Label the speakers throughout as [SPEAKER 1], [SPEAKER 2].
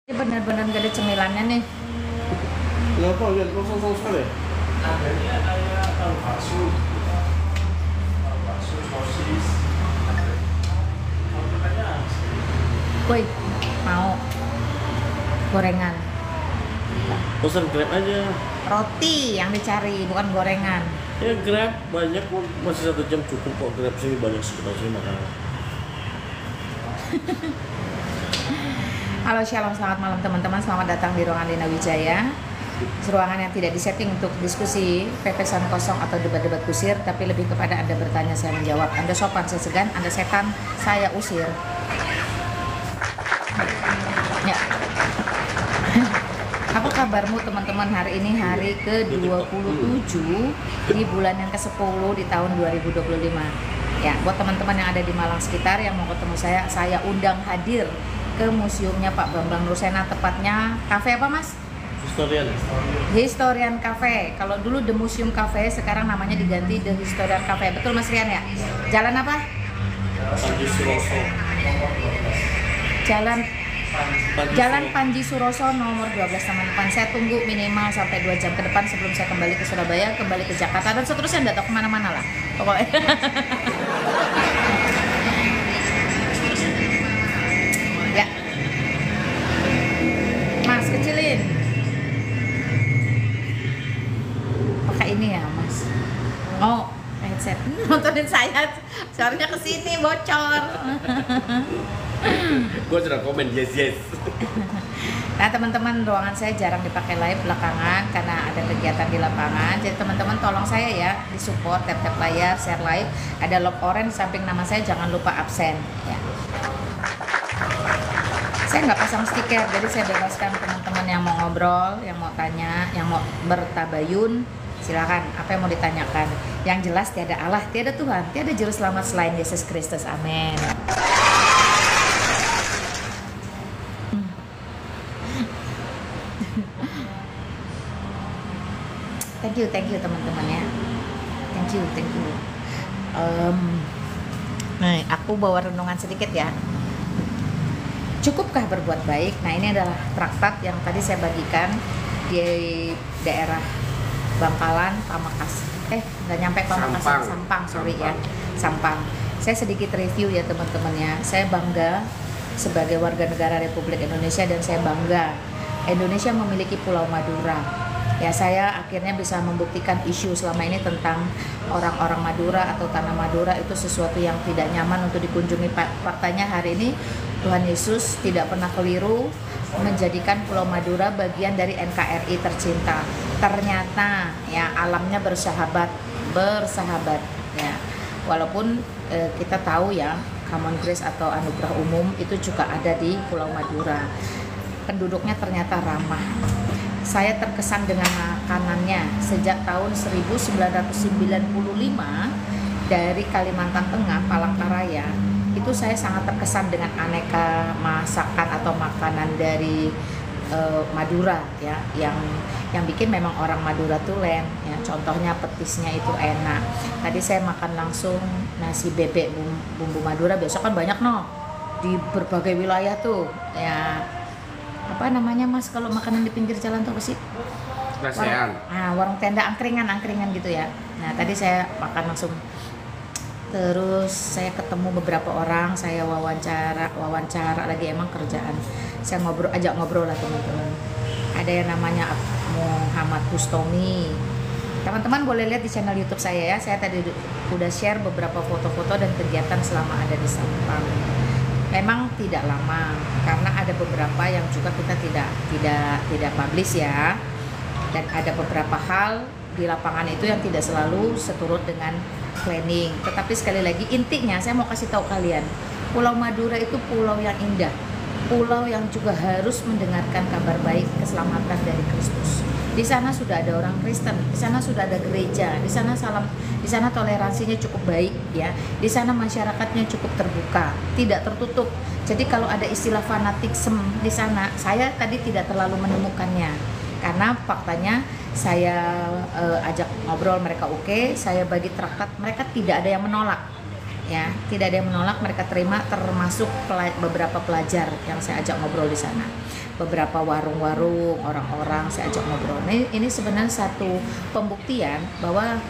[SPEAKER 1] Ini benar-benar gak ada cemilannya nih.
[SPEAKER 2] Kenapa? Lihat kosong sekali.
[SPEAKER 3] Adanya kayak bakso, sosis, makanya
[SPEAKER 1] Woi, mau gorengan.
[SPEAKER 2] Pesan Grab aja.
[SPEAKER 1] Roti yang dicari, bukan gorengan.
[SPEAKER 2] Ya Grab banyak kok, masih 1 jam cukup kok. Grab sini banyak sekitar sini makanan.
[SPEAKER 1] Halo Shalom, selamat malam teman-teman. Selamat datang di ruangan Lina Wijaya. Ruangan yang tidak disetting untuk diskusi, pepesan kosong atau debat-debat kusir, tapi lebih kepada Anda bertanya, saya menjawab. Anda sopan, saya segan. Anda setan, saya usir. Ya. Apa kabarmu teman-teman? Hari ini hari ke-27 di bulan yang ke-10 di tahun 2025. Ya, buat teman-teman yang ada di Malang sekitar yang mau ketemu saya undang hadir ke museumnya Pak Bambang Nurusena, tepatnya kafe apa Mas? Historian Cafe. Kalau dulu The Museum Cafe, sekarang namanya diganti The Historian Cafe. Betul Mas Rian ya? Jalan apa?
[SPEAKER 2] Panji Suroso.
[SPEAKER 1] Jalan Panji Suroso nomor 12 teman-teman. Saya tunggu minimal sampai 2 jam ke depan sebelum saya kembali ke Surabaya, kembali ke Jakarta, dan seterusnya nggak tahu kemana-mana lah pokoknya. Ya, Mas kecilin. Pakai ini ya Mas. Oh, headset. Nontonin saya, suaranya kesini bocor.
[SPEAKER 2] Gue sudah komen yes.
[SPEAKER 1] Nah teman-teman, ruangan saya jarang dipakai live belakangan karena ada kegiatan di lapangan. Jadi teman-teman tolong saya ya, di support, tap-tap layar, share live. Ada logo orange samping nama saya, jangan lupa absen ya. Saya nggak pasang stiker, jadi saya bebaskan teman-teman yang mau ngobrol, yang mau tanya, yang mau bertabayun, silakan. Apa yang mau ditanyakan? Yang jelas tiada Allah, tiada Tuhan, tiada juru selamat selain Yesus Kristus. Amin. Thank you teman-teman ya. Thank you. Nih, aku bawa renungan sedikit ya. Cukupkah berbuat baik? Nah, ini adalah traktat yang tadi saya bagikan di daerah Bangkalan, Pamekasan. Nggak nyampe Pamekasan, Sampang, sorry ya. Sampang. Saya sedikit review ya teman-teman ya. Saya bangga sebagai warga negara Republik Indonesia, dan saya bangga Indonesia memiliki Pulau Madura. Ya, saya akhirnya bisa membuktikan isu selama ini tentang orang-orang Madura atau tanah Madura itu sesuatu yang tidak nyaman untuk dikunjungi. Faktanya hari ini Tuhan Yesus tidak pernah keliru menjadikan Pulau Madura bagian dari NKRI tercinta. Ternyata ya alamnya bersahabat ya. Walaupun kita tahu ya Common Grace atau anugerah umum itu juga ada di Pulau Madura. Penduduknya ternyata ramah. Saya terkesan dengan makanannya sejak tahun 1995 dari Kalimantan Tengah, Palangkaraya. Itu saya sangat terkesan dengan aneka masakan atau makanan dari Madura ya, yang bikin memang orang Madura tulen ya. Contohnya petisnya itu enak. Tadi saya makan langsung nasi bebek bumbu Madura. Biasa kan banyak di berbagai wilayah tuh ya. Apa namanya Mas kalau makanan di pinggir jalan tuh apa sih? Warung tenda angkringan gitu ya. Nah tadi saya makan langsung. Terus saya ketemu beberapa orang, saya wawancara lagi, emang kerjaan. Saya ajak ngobrol lah teman-teman. Ada yang namanya Muhammad Bustomi. Teman-teman boleh lihat di channel YouTube saya ya. Saya tadi udah share beberapa foto-foto dan kegiatan selama ada di Sampang. Memang tidak lama karena ada beberapa yang juga kita tidak publish ya, dan ada beberapa hal di lapangan itu yang tidak selalu seturut dengan planning. Tetapi sekali lagi intinya saya mau kasih tahu kalian, Pulau Madura itu pulau yang indah, pulau yang juga harus mendengarkan kabar baik keselamatan dari Kristus. Di sana sudah ada orang Kristen, di sana sudah ada gereja, di sana toleransinya cukup baik ya. Di sana masyarakatnya cukup terbuka, tidak tertutup. Jadi kalau ada istilah fanatisme di sana, saya tadi tidak terlalu menemukannya. Karena faktanya saya ajak ngobrol, mereka oke, saya bagi traktat, mereka tidak ada yang menolak. Ya, tidak ada yang menolak, mereka terima, termasuk beberapa pelajar yang saya ajak ngobrol di sana. beberapa warung-warung, orang-orang saya ajak ngobrol. Ini sebenarnya satu pembuktian bahwa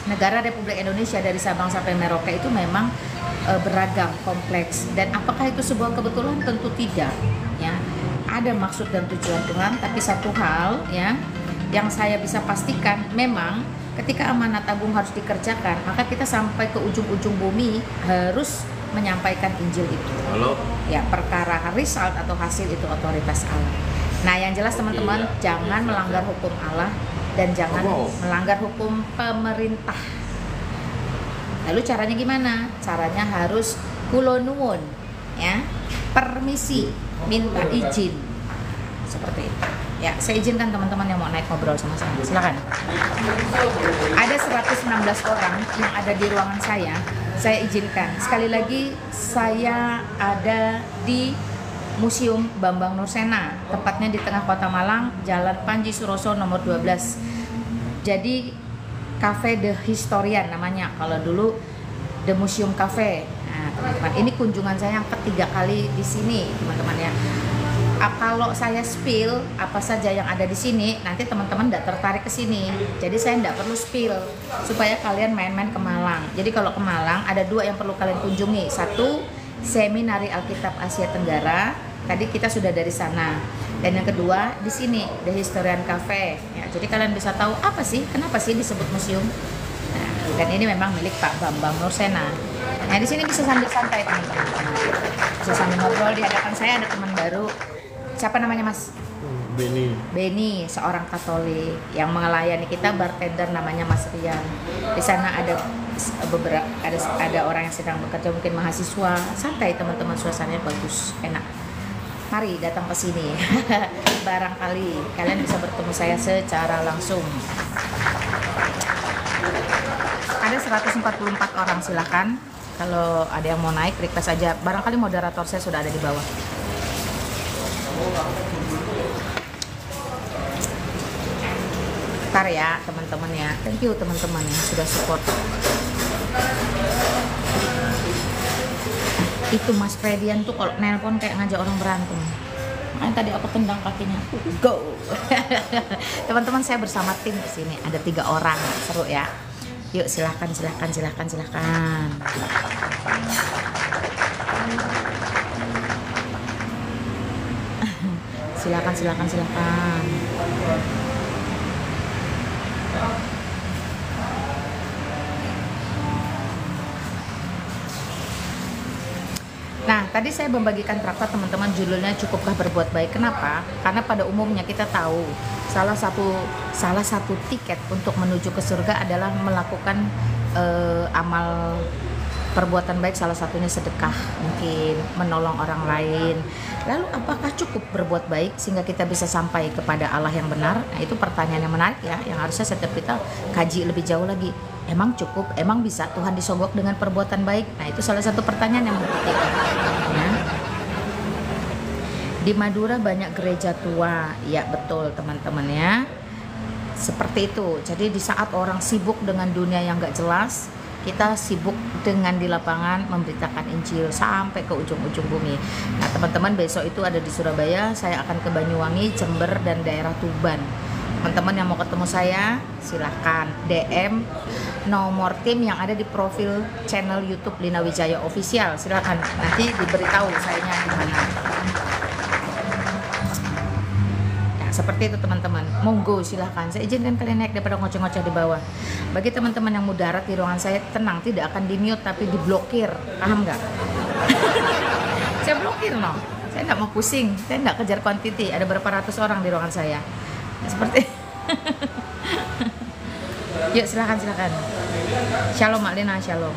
[SPEAKER 1] negara Republik Indonesia dari Sabang sampai Merauke itu memang beragam, kompleks. Dan apakah itu sebuah kebetulan? Tentu tidak, ya. Ada maksud dan tujuan Tuhan, tapi satu hal ya yang saya bisa pastikan, memang ketika amanat agung harus dikerjakan, maka kita sampai ke ujung-ujung bumi harus menyampaikan Injil itu.
[SPEAKER 2] Halo.
[SPEAKER 1] Ya, perkara result atau hasil itu otoritas Allah. Nah, yang jelas teman-teman, jangan melanggar hukum Allah dan jangan melanggar hukum pemerintah. Lalu caranya gimana? Caranya harus kulo nuwun, ya, permisi, minta izin, seperti itu. Ya, saya izinkan teman-teman yang mau naik ngobrol sama saya. Silakan. Ada 116 orang yang ada di ruangan saya izinkan. Sekali lagi, saya ada di Museum Bambang Nursena, tepatnya di tengah kota Malang, Jalan Panji Suroso nomor 12. Jadi Cafe The Historian namanya, kalau dulu The Museum Cafe. Nah, teman-teman, ini kunjungan saya yang ketiga kali di sini, teman-teman ya. Kalau saya spill apa saja yang ada di sini, nanti teman-teman tidak tertarik ke sini. Jadi saya tidak perlu spill supaya kalian main-main ke Malang. Jadi kalau ke Malang ada dua yang perlu kalian kunjungi. Satu, Seminari Alkitab Asia Tenggara. Tadi kita sudah dari sana. Dan yang kedua di sini, The Historian Cafe. Ya, jadi kalian bisa tahu apa sih, kenapa sih disebut museum. Nah, dan ini memang milik Pak Bambang Nursena. Nah, di sini bisa sambil santai teman-teman. Bisa sambil ngobrol. Di hadapan saya ada teman baru. Siapa namanya, Mas? Beni, seorang Katolik yang melayani kita, bartender namanya Mas Rian. Di sana ada beberapa ada orang yang sedang bekerja, mungkin mahasiswa. Santai teman-teman, suasananya bagus, enak. Mari datang ke sini. Barangkali kalian bisa bertemu saya secara langsung. Ada 144 orang, silakan. Kalau ada yang mau naik, request aja. Barangkali moderator saya sudah ada di bawah. Bentar ya teman-teman ya. Thank you teman-teman yang sudah support. Itu Mas Fredian tuh kalau nelpon kayak ngajak orang berantem. Makanya tadi aku tendang kakinya. Go. Teman-teman, saya bersama tim di sini. Ada 3 orang. Seru ya. Yuk silahkan. Silakan. Nah, tadi saya membagikan traktat teman-teman, judulnya Cukupkah Berbuat Baik. Kenapa? Karena pada umumnya kita tahu salah satu tiket untuk menuju ke surga adalah melakukan amal perbuatan baik, salah satunya sedekah, mungkin menolong orang lain. Lalu apakah cukup berbuat baik sehingga kita bisa sampai kepada Allah yang benar? Nah, itu pertanyaan yang menarik ya, yang harusnya setiap kita kaji lebih jauh lagi. Emang cukup? Emang bisa Tuhan disogok dengan perbuatan baik? Nah, itu salah satu pertanyaan yang membuktikan. Ya. Di Madura banyak gereja tua, ya betul teman-teman ya. Seperti itu. Jadi di saat orang sibuk dengan dunia yang gak jelas, kita sibuk dengan di lapangan memberitakan Injil sampai ke ujung-ujung bumi. Nah teman-teman, besok itu ada di Surabaya, saya akan ke Banyuwangi, Jember, dan daerah Tuban. Teman-teman yang mau ketemu saya, silahkan DM nomor tim yang ada di profil channel YouTube Lina Wijaya Official. Silahkan, nanti diberitahu sayanya di mana. Seperti itu teman-teman, monggo silahkan. Saya izinkan kalian naik daripada ngoceh-ngoceh di bawah. Bagi teman-teman yang mudarat di ruangan saya, tenang, tidak akan di mute tapi diblokir, paham nggak? Saya blokir no, saya nggak mau pusing, saya nggak kejar quantity. Ada berapa ratus orang di ruangan saya, seperti. Yuk silahkan. Shalom Mak Lina, shalom.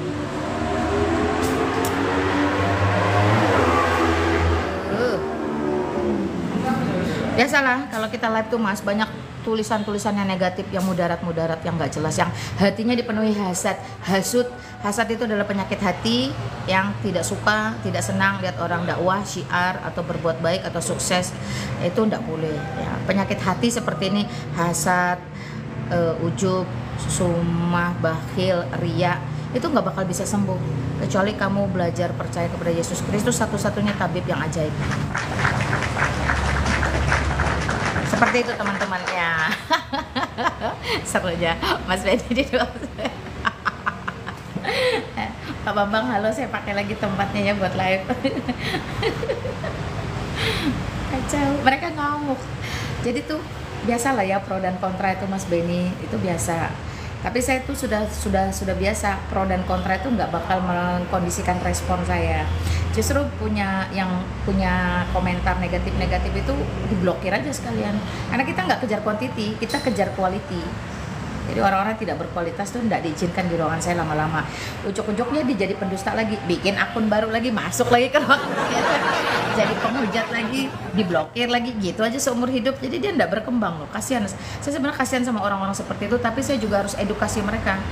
[SPEAKER 1] Biasalah kalau kita live tuh Mas, banyak tulisan-tulisan yang negatif, yang mudarat-mudarat, yang nggak jelas, yang hatinya dipenuhi hasad, hasud. Hasad itu adalah penyakit hati yang tidak suka, tidak senang lihat orang dakwah, syiar atau berbuat baik atau sukses. Itu nggak boleh ya. Penyakit hati seperti ini, hasad, ujub, sumah, bakhil, riya, itu nggak bakal bisa sembuh kecuali kamu belajar percaya kepada Yesus Kristus, satu-satunya tabib yang ajaib. Seperti itu teman-teman ya. Serunya Mas Benny di luar. Pak Bambang, halo, saya pakai lagi tempatnya ya buat live. Kacau, mereka ngamuk. Jadi tuh biasalah ya, pro dan kontra itu Mas Benny, itu biasa. Tapi saya tuh sudah biasa, pro dan kontra itu nggak bakal mengkondisikan respon saya. Justru punya komentar negatif itu diblokir aja sekalian. Karena kita nggak kejar quantity, kita kejar quality. Jadi orang-orang tidak berkualitas tuh nggak diizinkan di ruangan saya lama-lama. Ujuk-ujuknya dia jadi pendusta lagi, bikin akun baru lagi, masuk lagi ke ruangan saya. Jadi penghujat lagi, diblokir lagi, gitu aja seumur hidup. Jadi dia nggak berkembang loh, kasihan. Saya sebenarnya kasihan sama orang-orang seperti itu, tapi saya juga harus edukasi mereka.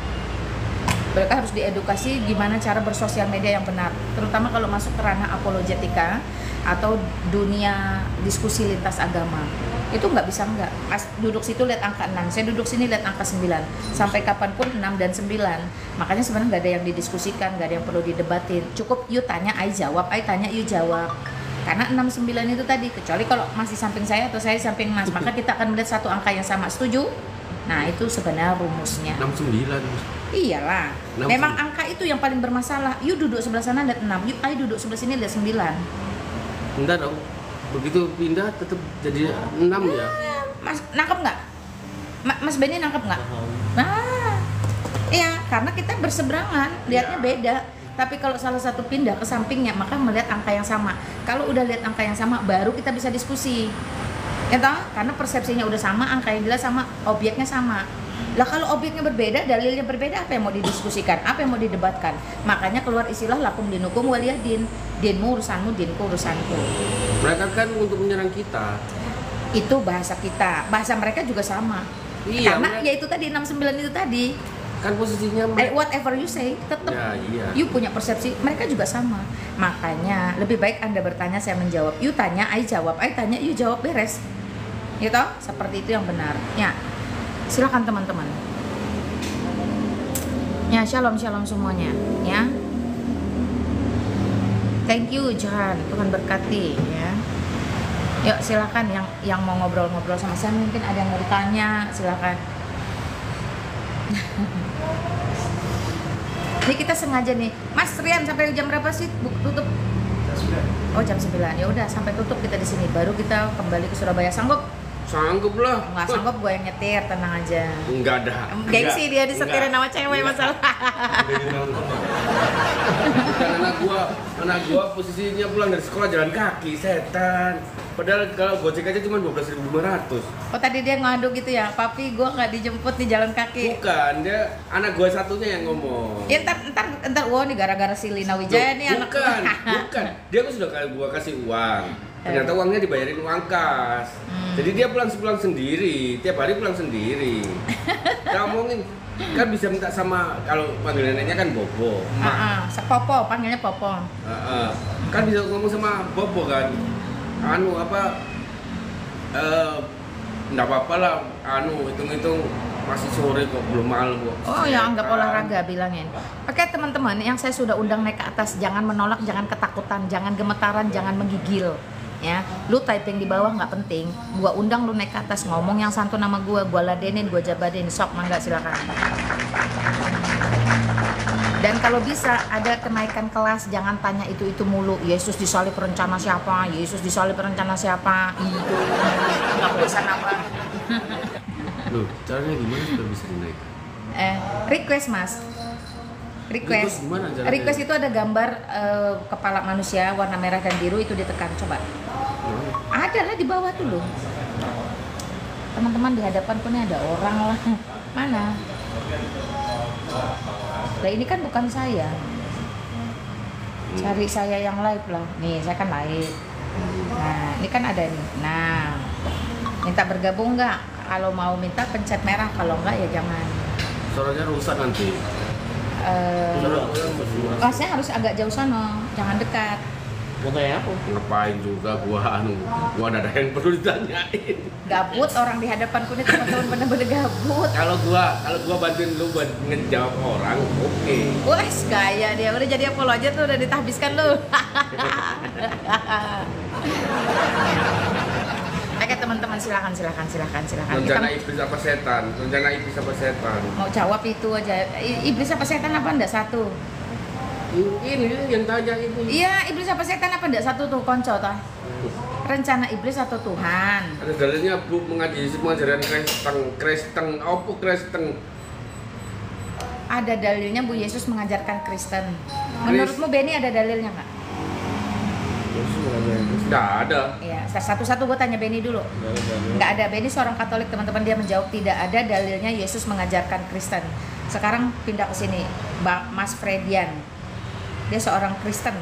[SPEAKER 1] Mereka harus diedukasi gimana cara bersosial media yang benar, terutama kalau masuk ke ranah apologetika atau dunia diskusi lintas agama. Itu nggak bisa nggak. Mas duduk situ lihat angka 6, saya duduk sini lihat angka 9. Sampai kapanpun 6 dan 9. Makanya sebenarnya nggak ada yang didiskusikan, nggak ada yang perlu didebatin. Cukup you tanya, I jawab, I tanya, you jawab. Karena 6, 9 itu tadi, kecuali kalau masih samping saya atau saya samping Mas, maka kita akan melihat satu angka yang sama. Setuju? Nah, itu sebenarnya rumusnya.
[SPEAKER 4] 69.
[SPEAKER 1] Iyalah.
[SPEAKER 4] 69.
[SPEAKER 1] Memang angka itu yang paling bermasalah. You duduk sebelah sana lihat 6, you I duduk sebelah sini lihat 9.
[SPEAKER 4] Enggak dong. Begitu pindah tetap jadi 6 ya.
[SPEAKER 1] Mas nangkep nggak? Mas Benny nangkep nggak? Nah, iya, karena kita berseberangan, lihatnya beda. Tapi kalau salah satu pindah ke sampingnya, maka melihat angka yang sama. Kalau udah lihat angka yang sama, baru kita bisa diskusi. Ya toh? Karena persepsinya udah sama, angka yang jelas sama, objeknya sama. Lah kalau objeknya berbeda, dalilnya berbeda, apa yang mau didiskusikan? Apa yang mau didebatkan? Makanya keluar istilah lakum dinukum waliyadin. Dinmu urusanmu, dinku urusanku.
[SPEAKER 4] Mereka kan untuk menyerang kita.
[SPEAKER 1] Itu bahasa kita. Bahasa mereka juga sama.
[SPEAKER 4] Iya,
[SPEAKER 1] karena ya itu tadi 69 itu tadi.
[SPEAKER 4] Kan posisinya mereka.
[SPEAKER 1] Whatever you say, tetap
[SPEAKER 4] Ya, iya.
[SPEAKER 1] you punya persepsi, mereka juga sama. Makanya lebih baik Anda bertanya, saya menjawab. You tanya, I jawab. I tanya, you jawab, beres. Gitu? Seperti itu yang benar. Ya. Silakan teman-teman. Ya, shalom semuanya, ya. Thank you Johan, Tuhan berkati ya. Yuk silakan yang mau ngobrol-ngobrol sama saya, mungkin ada yang mau ditanya, silakan. Jadi kita sengaja nih, Mas Rian sampai jam berapa sih tutup? Oh jam 9. Ya udah sampai tutup kita di sini, baru kita kembali ke Surabaya. Sanggup?
[SPEAKER 4] Sanggup lah.
[SPEAKER 1] Nggak sanggup, gue yang nyetir, tenang aja.
[SPEAKER 4] Enggak ada.
[SPEAKER 1] Gengsi dia disetirin sama cewek masalah.
[SPEAKER 4] Bukan anak gua posisinya pulang dari sekolah jalan kaki, setan. Padahal kalau Gojek aja cuma 12.500.
[SPEAKER 1] Oh tadi dia ngadu gitu ya, papi gue nggak dijemput di jalan kaki.
[SPEAKER 4] Bukan, dia anak gua satunya yang ngomong.
[SPEAKER 1] Ya ntar, wah nih gara-gara si Lina Wijaya nih anak.
[SPEAKER 4] Bukan. Dia kan sudah gua kasih uang. Ternyata uangnya dibayarin uang kas. Jadi dia pulang sendiri, tiap hari pulang sendiri. Kita ngomongin, kan bisa minta sama, kalau panggil neneknya kan Bobo.
[SPEAKER 1] Popo, panggilnya Popo.
[SPEAKER 4] Kan bisa ngomong sama Bobo kan. Nggak apa-apa lah, hitung-hitung masih sore kok, belum malam kok.
[SPEAKER 1] Oh ya, anggap olahraga bilangin. Oke teman-teman, yang saya sudah undang naik ke atas, jangan menolak, jangan ketakutan, jangan gemetaran, jangan menggigil. Ya, lu typing di bawah nggak penting. Gua undang lu naik ke atas, ngomong yang santun nama gua ladenin, gua jabarin. Sok, mangga silakan. Dan kalau bisa ada kenaikan kelas, jangan tanya itu mulu. Yesus disalib rencana siapa? Yesus disalib rencana siapa? Itu nggak urusan apa.
[SPEAKER 4] Loh, caranya gimana supaya bisa dinaikkan?
[SPEAKER 1] Request mas. Request.
[SPEAKER 4] Gimana caranya?
[SPEAKER 1] Request itu ada gambar kepala manusia warna merah dan biru, itu ditekan. Coba. Ada lah di bawah tuh loh. Teman-teman di hadapan pun ada orang lah. Mana? Nah ini kan bukan saya. Cari saya yang live lah. Nih saya kan live. Nah ini kan ada nih. Nah minta bergabung nggak? Kalau mau minta pencet merah, kalau nggak ya jangan.
[SPEAKER 4] Suaranya rusak nanti.
[SPEAKER 1] Kelasnya harus agak jauh sana, jangan dekat.
[SPEAKER 2] Mau tanya apa?
[SPEAKER 4] Ngapain juga gua ada yang perlu ditanyain.
[SPEAKER 1] Gabut orang di hadapanku nih, teman-teman bener-bener gabut.
[SPEAKER 4] Kalau gua bantuin lu buat ngejawab orang, oke.
[SPEAKER 1] Wah, gaya dia udah jadi apolo aja tuh, udah ditahbiskan lu. Oke teman-teman, silakan.
[SPEAKER 4] Rencana iblis apa setan? Rencana iblis apa setan?
[SPEAKER 1] Mau jawab itu aja. Iblis apa setan apa enggak satu?
[SPEAKER 4] Ini yang tanya ini.
[SPEAKER 1] Iya, iblis apa setan apa enggak satu tuh konco toh? Rencana iblis atau Tuhan?
[SPEAKER 4] Ada dalilnya Bu mengaji pengajaran Kristen, apa Kristen?
[SPEAKER 1] Ada dalilnya Bu Yesus mengajarkan Kristen. Menurutmu Benny ada dalilnya nggak?
[SPEAKER 4] Nggak ada.
[SPEAKER 1] Iya, satu-satu gue tanya Benny dulu. Nggak ada. Benny seorang Katolik teman-teman, dia menjawab tidak ada dalilnya Yesus mengajarkan Kristen. Sekarang pindah ke sini, Mas Fredian. Dia seorang Kristen.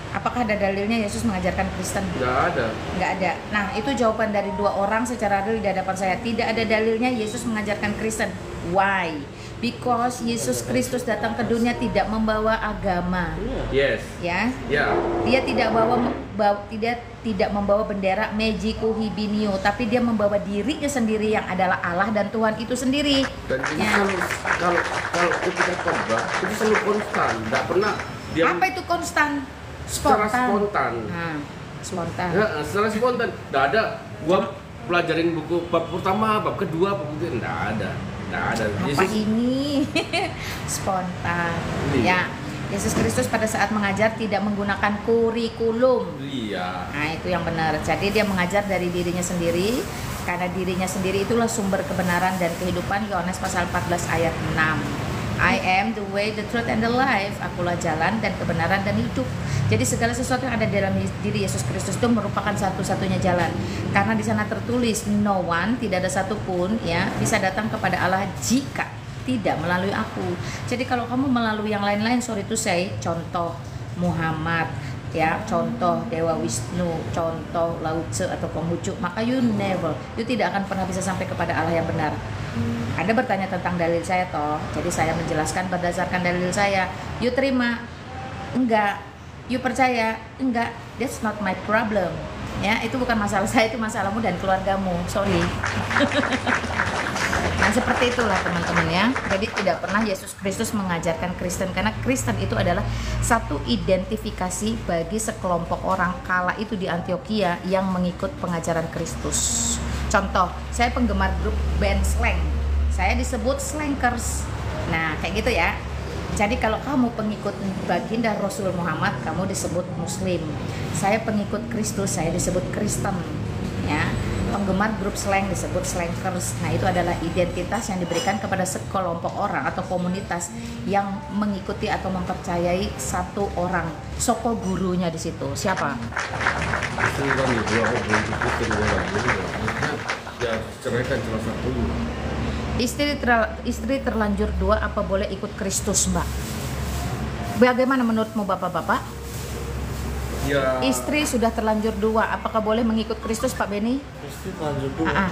[SPEAKER 1] Apakah ada dalilnya Yesus mengajarkan Kristen?
[SPEAKER 4] Nggak ada.
[SPEAKER 1] Nggak ada. Nah, itu jawaban dari dua orang secara real di hadapan saya. Tidak ada dalilnya Yesus mengajarkan Kristen. Why? Because Yesus Kristus datang ke dunia tidak membawa agama.
[SPEAKER 4] Yes.
[SPEAKER 1] Ya.
[SPEAKER 4] Ya.
[SPEAKER 1] Dia tidak membawa bendera Mejiku Hibinio, tapi dia membawa dirinya sendiri yang adalah Allah dan Tuhan itu sendiri.
[SPEAKER 4] Dan ini
[SPEAKER 1] Ya.
[SPEAKER 4] kalau kita khotbah itu selalu konstan, nggak pernah dia
[SPEAKER 1] Apa itu konstan?
[SPEAKER 4] secara spontan.
[SPEAKER 1] Nah, spontan.
[SPEAKER 4] Ya, secara spontan. Nggak ada. Gua pelajarin buku bab pertama, bab kedua, bab ketiga, nggak ada.
[SPEAKER 1] Apa ini? Spontan.
[SPEAKER 4] Iya.
[SPEAKER 1] Ya. Yesus Kristus pada saat mengajar tidak menggunakan kurikulum.
[SPEAKER 4] Iya.
[SPEAKER 1] Nah, itu yang benar. Jadi dia mengajar dari dirinya sendiri, karena dirinya sendiri itulah sumber kebenaran dan kehidupan. Yohanes pasal 14 ayat 6. I am the way, the truth, and the life. Akulah jalan dan kebenaran dan hidup. Jadi segala sesuatu yang ada dalam diri Yesus Kristus itu merupakan satu-satunya jalan. Karena di sana tertulis no one, tidak ada satupun ya bisa datang kepada Allah jika tidak melalui aku. Jadi kalau kamu melalui yang lain-lain, sorry to say, contoh Muhammad, ya, contoh Dewa Wisnu, contoh Lao Tse atau Konghucu, maka you tidak akan pernah bisa sampai kepada Allah yang benar. Anda bertanya tentang dalil saya toh, jadi saya menjelaskan berdasarkan dalil saya. You terima? Enggak. You percaya? Enggak. That's not my problem. Ya, itu bukan masalah saya, itu masalahmu dan keluargamu. Sorry. Nah, seperti itulah teman-teman ya. Jadi tidak pernah Yesus Kristus mengajarkan Kristen, karena Kristen itu adalah satu identifikasi bagi sekelompok orang kala itu di Antioquia yang mengikut pengajaran Kristus. Contoh, saya penggemar grup band slang. Saya disebut slankers. Nah, kayak gitu ya. Jadi kalau kamu pengikut baginda Rasul Muhammad, kamu disebut Muslim. Saya pengikut Kristus, saya disebut Kristen. Ya. Penggemar grup slang disebut slankers. Nah, itu adalah identitas yang diberikan kepada sekelompok orang atau komunitas yang mengikuti atau mempercayai satu orang. Soko gurunya di situ. Siapa?
[SPEAKER 4] Ya, ceraikan salah satu.
[SPEAKER 1] Istri terlanjur dua apa boleh ikut Kristus, Mbak? Bagaimana menurutmu Bapak-bapak?
[SPEAKER 4] Ya.
[SPEAKER 1] Istri sudah terlanjur dua, apakah boleh mengikut Kristus, Pak Beni?
[SPEAKER 2] Istri terlanjur dua.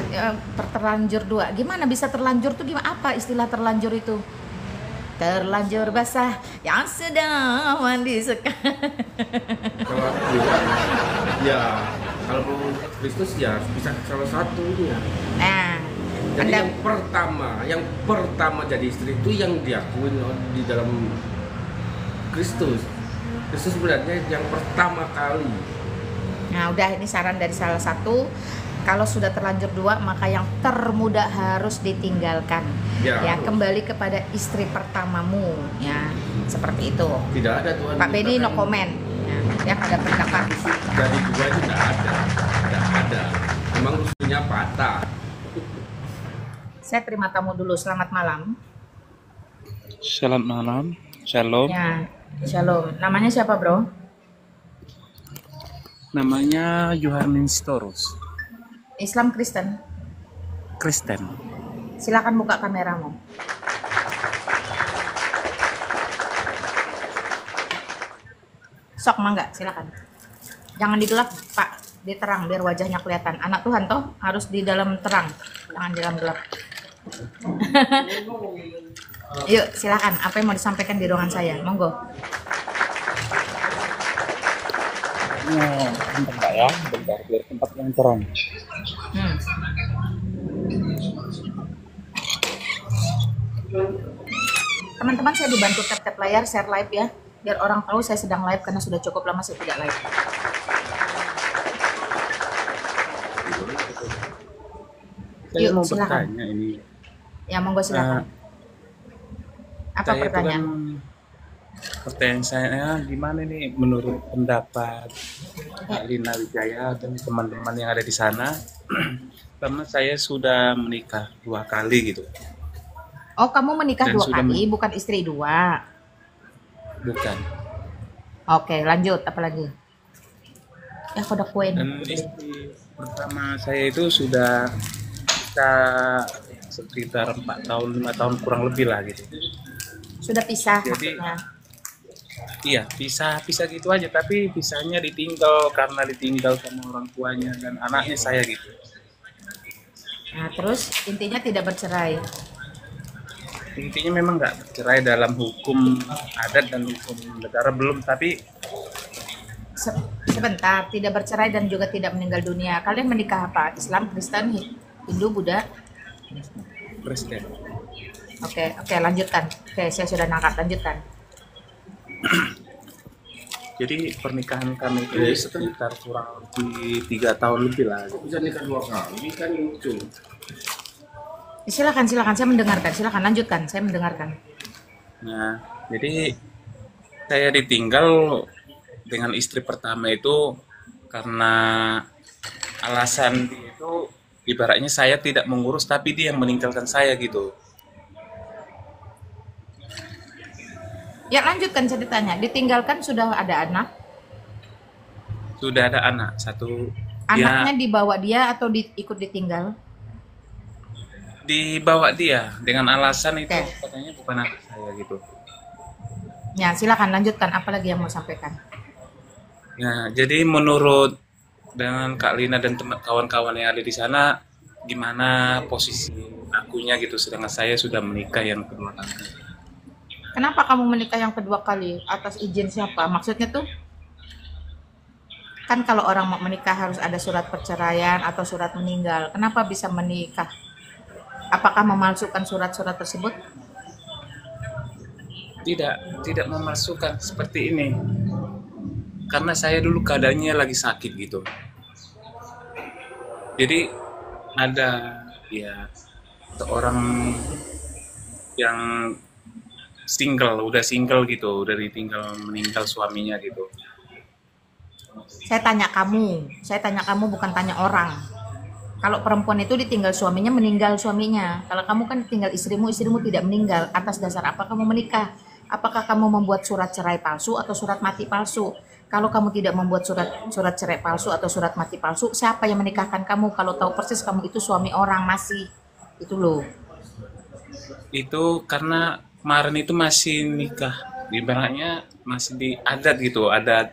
[SPEAKER 1] Terlanjur dua. Gimana bisa terlanjur tuh gimana? Apa istilah terlanjur itu? Terlanjur basah yang sedang mandi sekarang.
[SPEAKER 4] Kalau aku juga, ya kalau mau Kristus ya bisa salah satunya.
[SPEAKER 1] Nah,
[SPEAKER 4] Jadi
[SPEAKER 1] Anda
[SPEAKER 4] yang pertama jadi istri itu yang diakuin di dalam Kristus. Kristus sebenarnya yang pertama kali.
[SPEAKER 1] Nah, udah ini saran dari salah satu. Kalau sudah terlanjur dua, maka yang termuda harus ditinggalkan. Ya, kembali kepada istri pertamamu, ya, seperti itu.
[SPEAKER 4] Tidak ada Tuhan.
[SPEAKER 1] Pak Beni no comment. Ya, ada pendapat.
[SPEAKER 4] Dari dua itu tidak ada. Memang usulnya patah.
[SPEAKER 1] Saya terima tamu dulu. Selamat malam.
[SPEAKER 5] Selamat malam, shalom.
[SPEAKER 1] Ya, shalom. Namanya siapa, bro?
[SPEAKER 5] Namanya Yohanes Torus,
[SPEAKER 1] Islam Kristen.
[SPEAKER 5] Kristen.
[SPEAKER 1] Silakan buka kameramu. Sok mangga, silakan. Jangan digelap, Pak. Diterang biar wajahnya kelihatan. Anak Tuhan toh harus di dalam terang, jangan di dalam gelap. Yuk, silakan. Apa yang mau disampaikan di ruangan saya? Monggo.
[SPEAKER 5] Bentar ya, bentar biar tempat yang terang.
[SPEAKER 1] Teman-teman, saya dibantu tap-tap layar, share live ya, biar orang tahu saya sedang live karena sudah cukup lama saya tidak live.
[SPEAKER 5] Saya
[SPEAKER 1] Yuk,
[SPEAKER 5] mau
[SPEAKER 1] silakan.
[SPEAKER 5] bertanya ini.
[SPEAKER 1] Ya, monggo
[SPEAKER 5] Eh,
[SPEAKER 1] silakan. Apa
[SPEAKER 5] saya itu kan
[SPEAKER 1] pertanyaan?
[SPEAKER 5] pertanyaan saya gimana nih menurut pendapat Kak Lina Wijaya dan teman-teman yang ada di sana? Karena saya sudah menikah 2 kali gitu,
[SPEAKER 1] Oh, kamu menikah
[SPEAKER 5] dan
[SPEAKER 1] 2
[SPEAKER 5] sudah
[SPEAKER 1] kali, bukan istri 2.
[SPEAKER 5] bukan.
[SPEAKER 1] Oke, lanjut. Apa lagi? Ya, kode kue
[SPEAKER 5] Dan
[SPEAKER 1] nih.
[SPEAKER 5] istri pertama saya itu sudah kita sekitar 4 tahun 5 tahun kurang lebih lah gitu.
[SPEAKER 1] Sudah pisah
[SPEAKER 5] Jadi
[SPEAKER 1] maksudnya.
[SPEAKER 5] iya, pisah gitu aja, tapi pisahnya ditinggal karena ditinggal sama orang tuanya dan anaknya saya gitu.
[SPEAKER 1] Nah, terus intinya tidak bercerai.
[SPEAKER 5] Intinya memang nggak bercerai dalam hukum adat dan hukum negara belum, tapi
[SPEAKER 1] Sebentar, tidak bercerai dan juga tidak meninggal dunia. Kalian menikah apa? Islam, Kristen, Hindu, Buddha?
[SPEAKER 5] Kristen.
[SPEAKER 1] Oke, lanjutkan. Oke, saya sudah nangkap. Lanjutkan.
[SPEAKER 5] Jadi pernikahan kami itu sekitar kurang lebih 3 tahun lebih lah. Gitu.
[SPEAKER 4] Bisa nikah 2 kali kan lucu.
[SPEAKER 1] Silakan. Saya mendengarkan. Silakan lanjutkan. Saya mendengarkan.
[SPEAKER 5] Nah, jadi saya ditinggal dengan istri pertama itu karena alasan dia itu ibaratnya saya tidak mengurus tapi dia yang meninggalkan saya gitu.
[SPEAKER 1] Ya, lanjutkan ceritanya. Ditinggalkan sudah ada anak.
[SPEAKER 5] Sudah ada anak satu.
[SPEAKER 1] Anaknya
[SPEAKER 5] Ya,
[SPEAKER 1] dibawa dia atau ikut ditinggal?
[SPEAKER 5] dibawa dia dengan alasan itu
[SPEAKER 1] Oke.
[SPEAKER 5] katanya bukan anak saya gitu.
[SPEAKER 1] Ya, silakan lanjutkan. Apa lagi yang mau sampaikan?
[SPEAKER 5] Nah, jadi menurut dengan Kak Lina dan teman kawan-kawan yang ada di sana, gimana posisi akunya gitu, sedangkan saya sudah menikah yang kedua kali.
[SPEAKER 1] Kenapa kamu menikah yang kedua kali? Atas izin siapa? Maksudnya tuh, kan kalau orang mau menikah harus ada surat perceraian atau surat meninggal. Kenapa bisa menikah? Apakah memalsukan surat-surat tersebut?
[SPEAKER 5] Tidak memasukkan seperti ini. Karena saya dulu keadaannya lagi sakit gitu. Jadi ada ya seorang yang udah single gitu, udah ditinggal meninggal suaminya gitu.
[SPEAKER 1] Saya tanya kamu bukan tanya orang. Kalau perempuan itu ditinggal suaminya, meninggal suaminya. Kalau kamu kan ditinggal istrimu tidak meninggal. Atas dasar apa kamu menikah? Apakah kamu membuat surat cerai palsu atau surat mati palsu? Kalau kamu tidak membuat surat cerai palsu atau surat mati palsu, siapa yang menikahkan kamu? Kalau tahu persis kamu itu suami orang masih. Itu loh.
[SPEAKER 5] Itu karena kemarin itu masih nikah, ibaratnya masih di adat gitu, adat.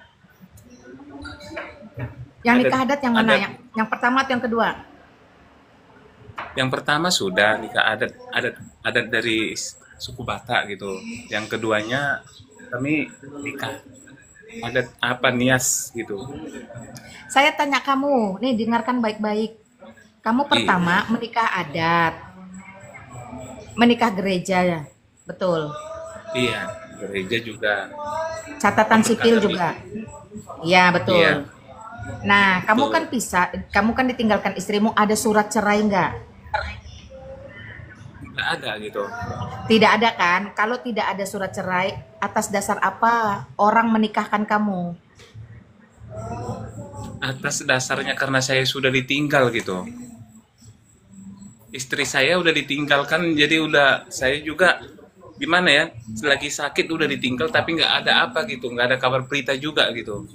[SPEAKER 1] Yang
[SPEAKER 5] Adat-
[SPEAKER 1] nikah adat yang mana?
[SPEAKER 5] adat.
[SPEAKER 1] Yang pertama atau yang kedua?
[SPEAKER 5] Yang pertama sudah nikah adat dari suku Batak gitu. Yang keduanya kami nikah adat apa Nias gitu.
[SPEAKER 1] Saya tanya kamu, nih dengarkan baik-baik. Kamu pertama menikah adat, menikah gereja ya, betul.
[SPEAKER 5] Iya, gereja juga.
[SPEAKER 1] Catatan sipil
[SPEAKER 5] Tapi-
[SPEAKER 1] juga. Iya, betul.
[SPEAKER 5] Iya.
[SPEAKER 1] Nah, kamu
[SPEAKER 5] Betul.
[SPEAKER 1] kan pisah, kamu kan ditinggalkan istrimu, ada surat cerai nggak?
[SPEAKER 5] Nggak ada gitu.
[SPEAKER 1] Tidak ada kan? Kalau tidak ada surat cerai, atas dasar apa orang menikahkan kamu?
[SPEAKER 5] Atas dasarnya karena saya sudah ditinggal gitu. Istri saya udah ditinggalkan, jadi udah saya juga gimana ya, lagi sakit udah ditinggal tapi nggak ada apa gitu, nggak ada kabar berita juga gitu.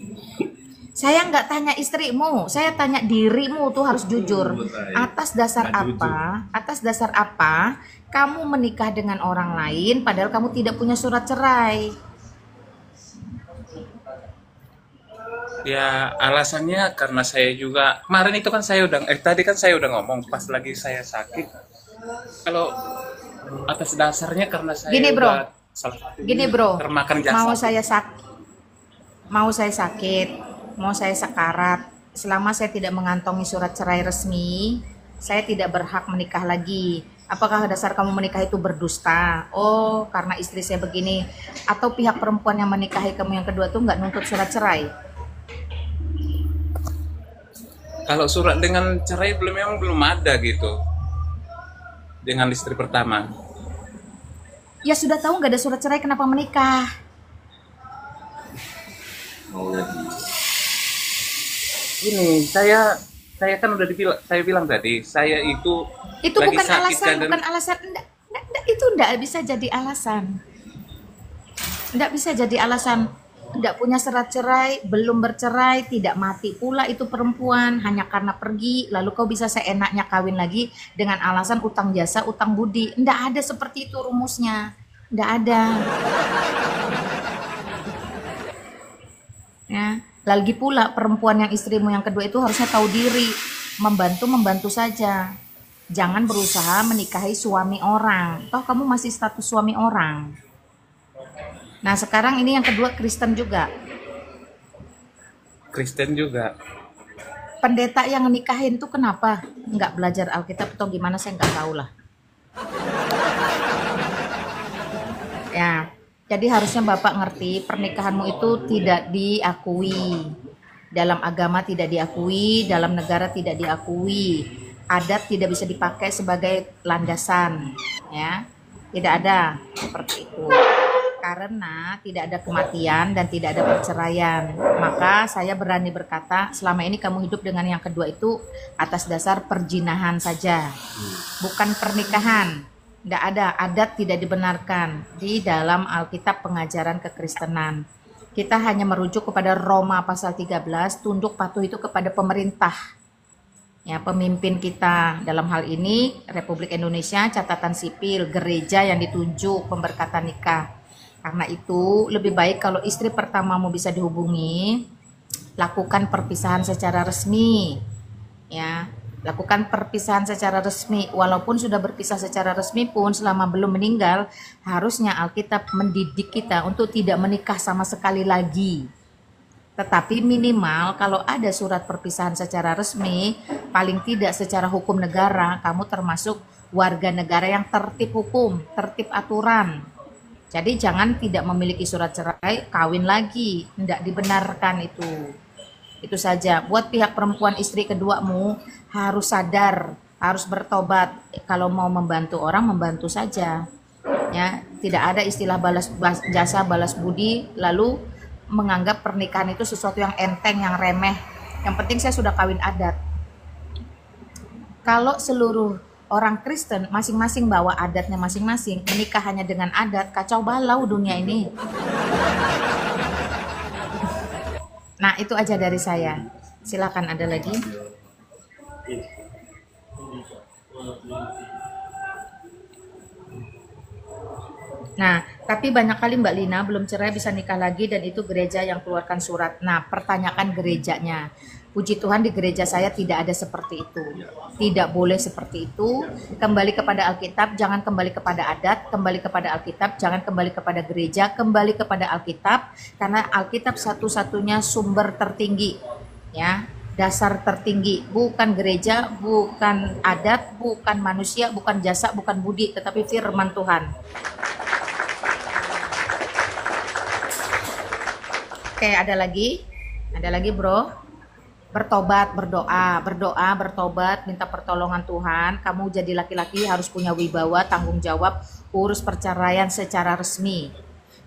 [SPEAKER 1] Saya nggak tanya istrimu, saya tanya dirimu tuh harus jujur. Atas dasar apa? Atas dasar apa kamu menikah dengan orang lain padahal kamu tidak punya surat cerai?
[SPEAKER 5] Ya alasannya karena saya juga kemarin itu kan tadi kan saya udah ngomong pas lagi saya sakit, kalau atas dasarnya karena saya
[SPEAKER 1] Gini, bro.
[SPEAKER 5] udah salah satu
[SPEAKER 1] Gini bro,
[SPEAKER 5] termakan jasa.
[SPEAKER 1] mau saya sakit, mau saya sekarat, selama saya tidak mengantongi surat cerai resmi, saya tidak berhak menikah lagi. Apakah dasar kamu menikah itu berdusta? Oh, karena istri saya begini. Atau pihak perempuan yang menikahi kamu yang kedua tuh nggak nuntut surat cerai?
[SPEAKER 5] Kalau surat dengan cerai memang belum ada gitu. Dengan istri pertama.
[SPEAKER 1] Ya sudah tahu nggak ada surat cerai, kenapa menikah?
[SPEAKER 5] Ini saya kan udah saya bilang tadi, saya itu lagi
[SPEAKER 1] Bukan
[SPEAKER 5] sakit
[SPEAKER 1] alasan,
[SPEAKER 5] dan
[SPEAKER 1] bukan alasan. Itu enggak bisa jadi alasan. Enggak bisa jadi alasan. Enggak punya surat cerai, belum bercerai, tidak mati pula itu perempuan hanya karena pergi, lalu kau bisa seenaknya kawin lagi dengan alasan utang jasa, utang budi. Enggak ada seperti itu rumusnya. Enggak ada. Ya, lagi pula perempuan yang istrimu yang kedua itu harusnya tahu diri, membantu saja. Jangan berusaha menikahi suami orang. Toh kamu masih status suami orang. Nah sekarang ini yang kedua Kristen juga. Pendeta yang nikahin tuh kenapa nggak belajar Alkitab atau gimana, saya nggak tahu lah. Ya, jadi harusnya Bapak ngerti pernikahanmu itu tidak diakui. Dalam agama tidak diakui, dalam negara tidak diakui. Adat tidak bisa dipakai sebagai landasan, ya. Tidak ada seperti itu. Karena tidak ada kematian dan tidak ada perceraian, maka saya berani berkata selama ini kamu hidup dengan yang kedua itu atas dasar perjinahan saja, bukan pernikahan. Tidak ada, adat tidak dibenarkan di dalam Alkitab pengajaran kekristenan. Kita hanya merujuk kepada Roma pasal 13, tunduk patuh itu kepada pemerintah. Ya, pemimpin kita dalam hal ini Republik Indonesia, catatan sipil, gereja yang ditunjuk pemberkatan nikah. Karena itu lebih baik kalau istri pertamamu bisa dihubungi, lakukan perpisahan secara resmi. Ya, lakukan perpisahan secara resmi. Walaupun sudah berpisah secara resmi pun selama belum meninggal, harusnya Alkitab mendidik kita untuk tidak menikah sama sekali lagi. Tetapi minimal kalau ada surat perpisahan secara resmi, paling tidak secara hukum negara, kamu termasuk warga negara yang tertib hukum, tertib aturan. Jadi jangan tidak memiliki surat cerai, kawin lagi, tidak dibenarkan itu. Itu saja. Buat pihak perempuan istri keduamu harus sadar, harus bertobat. Kalau mau membantu orang, membantu saja. Ya, tidak ada istilah balas jasa, balas budi, lalu menganggap pernikahan itu sesuatu yang enteng, yang remeh. Yang penting saya sudah kawin adat. Kalau seluruh orang Kristen masing-masing bawa adatnya masing-masing, menikah hanya dengan adat, kacau balau dunia ini. Nah, itu aja dari saya. Silakan, ada lagi. Nah, tapi banyak kali Mbak Lina belum cerai bisa nikah lagi dan itu gereja yang keluarkan surat. Nah, pertanyakan gerejanya. Puji Tuhan di gereja saya tidak ada seperti itu. Tidak boleh seperti itu. Kembali kepada Alkitab, jangan kembali kepada adat. Kembali kepada Alkitab, jangan kembali kepada gereja. Kembali kepada Alkitab, karena Alkitab satu-satunya sumber tertinggi. Ya, dasar tertinggi. Bukan gereja, bukan adat, bukan manusia, bukan jasa, bukan budi, tetapi firman Tuhan. Oke, ada lagi bro. Bertobat, berdoa, bertobat, minta pertolongan Tuhan. Kamu jadi laki-laki harus punya wibawa, tanggung jawab, urus perceraian secara resmi.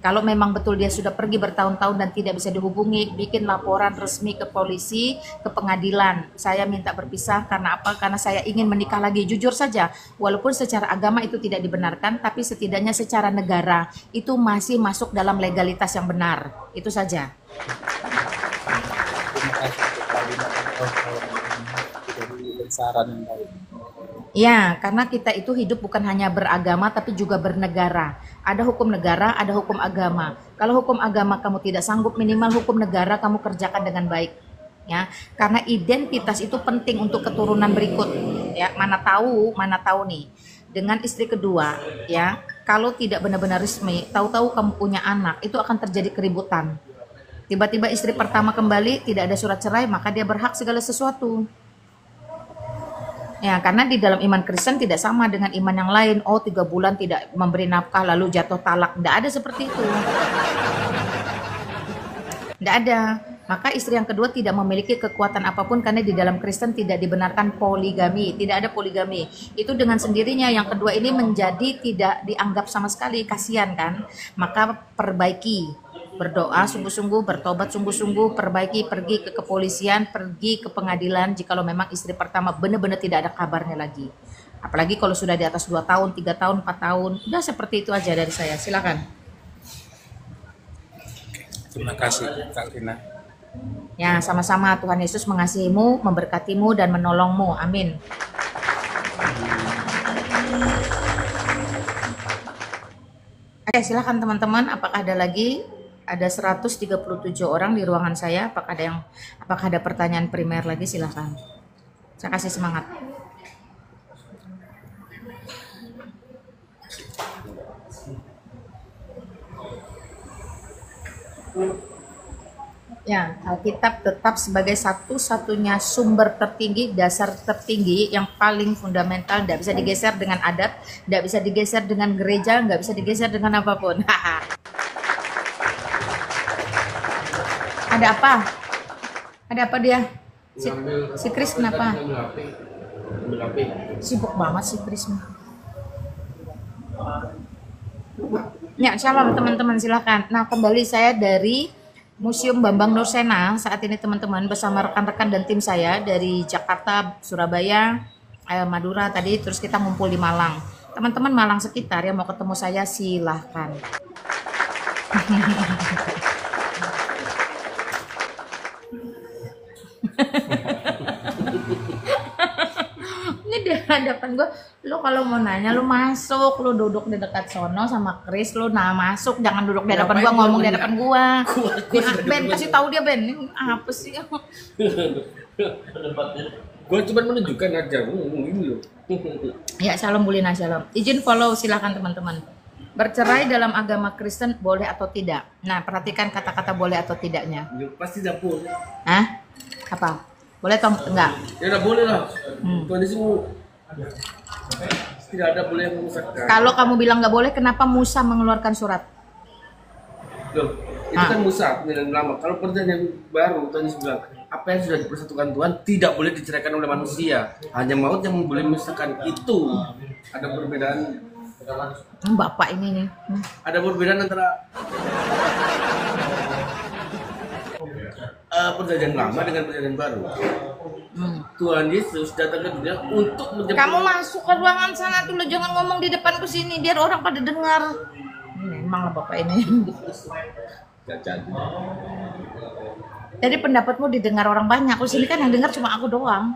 [SPEAKER 1] Kalau memang betul dia sudah pergi bertahun-tahun dan tidak bisa dihubungi, bikin laporan resmi ke polisi, ke pengadilan. Saya minta berpisah karena apa? Karena saya ingin menikah lagi. Jujur saja, walaupun secara agama itu tidak dibenarkan, tapi setidaknya secara negara itu masih masuk dalam legalitas yang benar. Itu saja. Ya, karena kita itu hidup bukan hanya beragama tapi juga bernegara. Ada hukum negara, ada hukum agama. Kalau hukum agama kamu tidak sanggup, minimal hukum negara kamu kerjakan dengan baik. Ya, karena identitas itu penting untuk keturunan berikut. Ya, mana tahu nih dengan istri kedua, ya, kalau tidak benar-benar resmi, tahu-tahu kamu punya anak, itu akan terjadi keributan. Tiba-tiba istri pertama kembali, tidak ada surat cerai, maka dia berhak segala sesuatu. Ya, karena di dalam iman Kristen tidak sama dengan iman yang lain. Oh, 3 bulan tidak memberi nafkah lalu jatuh talak. Tidak ada seperti itu. Tidak ada. Maka istri yang kedua tidak memiliki kekuatan apapun karena di dalam Kristen tidak dibenarkan poligami, tidak ada poligami. Itu dengan sendirinya yang kedua ini menjadi tidak dianggap sama sekali, kasihan kan? Maka perbaiki, berdoa sungguh-sungguh, bertobat sungguh-sungguh, perbaiki, pergi ke kepolisian, pergi ke pengadilan jikalau memang istri pertama benar-benar tidak ada kabarnya lagi. Apalagi kalau sudah di atas 2 tahun, 3 tahun, 4 tahun, udah seperti itu aja dari saya. Silakan.
[SPEAKER 5] Terima kasih Kak Rina.
[SPEAKER 1] Ya, sama-sama. Tuhan Yesus mengasihimu, memberkatimu, dan menolongmu. Amin. Oke, silakan teman-teman. Apakah ada lagi? Ada 137 orang di ruangan saya. Apakah ada pertanyaan primer lagi? Silakan. Saya kasih semangat. Ya, Alkitab tetap sebagai satu-satunya sumber tertinggi, dasar tertinggi yang paling fundamental, tidak bisa digeser dengan adat, tidak bisa digeser dengan gereja, nggak bisa digeser dengan apapun. Ada apa? Ada apa dia? Si Chris kenapa? Sibuk banget si Chris. Ya, shalom teman-teman, silakan. Nah, kembali saya dari Museum Bambang Nursena saat ini teman-teman bersama rekan-rekan dan tim saya dari Jakarta, Surabaya, Madura tadi, terus kita ngumpul di Malang. Teman-teman Malang sekitar yang mau ketemu saya silahkan. Ini di hadapan gue, lu kalau mau nanya lu masuk, lu duduk di dekat sono sama Chris, lu masuk, jangan duduk di hadapan gue, ngomong di hadapan gue. Ben, kasih tahu dia Ben, ini apa sih?
[SPEAKER 4] Gue cuma menunjukkan aja, ngomong ini loh.
[SPEAKER 1] Ya, shalom Bulina, shalom. Izin follow, silakan teman-teman. Bercerai dalam agama Kristen boleh atau tidak? Nah, perhatikan kata-kata boleh atau tidaknya.
[SPEAKER 4] Ya, pasti tidak boleh.
[SPEAKER 1] Hah? Apa? Boleh atau enggak?
[SPEAKER 4] Ya tidak boleh lah. Kondisimu tidak ada boleh yang memisahkan.
[SPEAKER 1] Kalau kamu bilang nggak boleh, kenapa Musa mengeluarkan surat?
[SPEAKER 4] Loh, itu kan Musa yang lama. Kalau perjanjian baru, Tuhan Yesus bilang, apa yang sudah dipersatukan Tuhan tidak boleh diceraikan oleh manusia. Hanya maut yang boleh memisahkan. Itu ada perbedaan.
[SPEAKER 1] Bapak ini nih.
[SPEAKER 4] Ada perbedaan antara perjanjian lama dengan perjanjian baru. Tuhan Yesus datang ke dunia untuk menjemput.
[SPEAKER 1] Kamu masuk ke ruangan sana dulu, jangan ngomong di depanku sini biar orang pada dengar. Memang lah bapak ini. Jadi pendapatmu didengar orang banyak. Aku sini kan yang dengar cuma aku doang.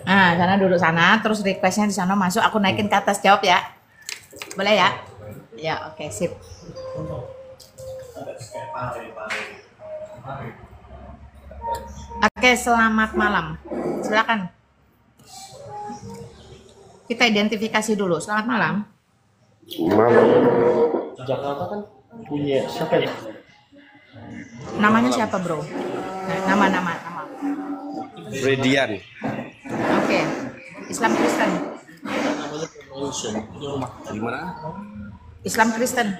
[SPEAKER 1] Nah, sana duduk sana, terus requestnya di sana masuk. Aku naikin ke atas, jawab ya. Boleh ya? Ya, oke, sip. Oke, selamat malam. Silakan. Kita identifikasi dulu. Selamat malam.
[SPEAKER 2] Jakarta kan punya siapa ya?
[SPEAKER 1] Namanya siapa, Bro? Nama.
[SPEAKER 4] Fredian.
[SPEAKER 1] Oke. Islam Kristen.
[SPEAKER 4] Gimana?
[SPEAKER 1] Islam Kristen.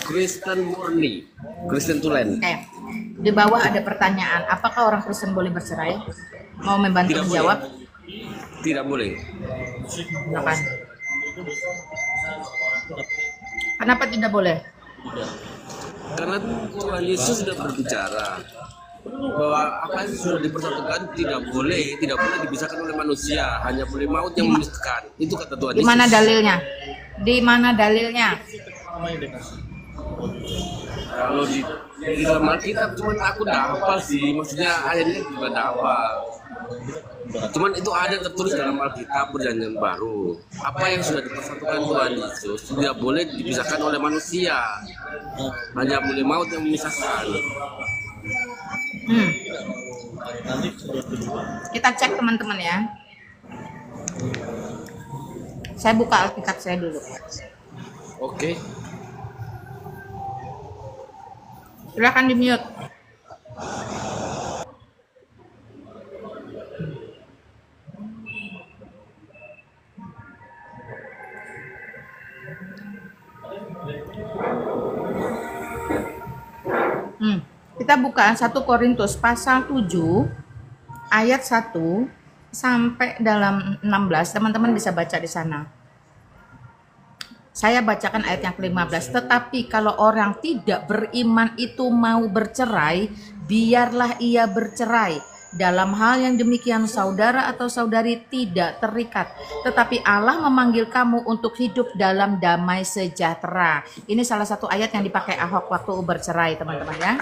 [SPEAKER 4] Kristen murni. Kristen tulen.
[SPEAKER 1] Oke. Di bawah ada pertanyaan, apakah orang Kristen boleh bercerai? Mau membantu
[SPEAKER 4] Tidak
[SPEAKER 1] menjawab?
[SPEAKER 4] Tidak boleh.
[SPEAKER 1] Silakan. Kenapa tidak boleh?
[SPEAKER 4] Karena Tuhan Yesus sudah berbicara bahwa apa yang sudah dipersatukan tidak boleh dipisahkan oleh manusia, hanya boleh maut yang memisahkan. Itu kata Tuhan Yesus.
[SPEAKER 1] Di mana dalilnya? Di mana dalilnya?
[SPEAKER 4] Kalau di dalam Alkitab cuman aku tidak hafal sih, maksudnya ayatnya juga tidak hafal. Cuman itu ada tertulis dalam Alkitab perjanjian baru. Apa yang sudah dipersatukan Tuhan Yesus tidak boleh dipisahkan oleh manusia, hanya boleh maut yang memisahkan.
[SPEAKER 1] Kita cek teman-teman ya. Saya buka Alkitab saya dulu.
[SPEAKER 4] Oke.
[SPEAKER 1] Silakan di mute. Kita buka 1 Korintus pasal 7 ayat 1 sampai dalam 16. Teman-teman bisa baca di sana. Saya bacakan ayat yang ke-15. Tetapi kalau orang tidak beriman itu mau bercerai, biarlah ia bercerai. Dalam hal yang demikian saudara atau saudari tidak terikat, tetapi Allah memanggil kamu untuk hidup dalam damai sejahtera. Ini salah satu ayat yang dipakai Ahok waktu bercerai, teman-teman ya.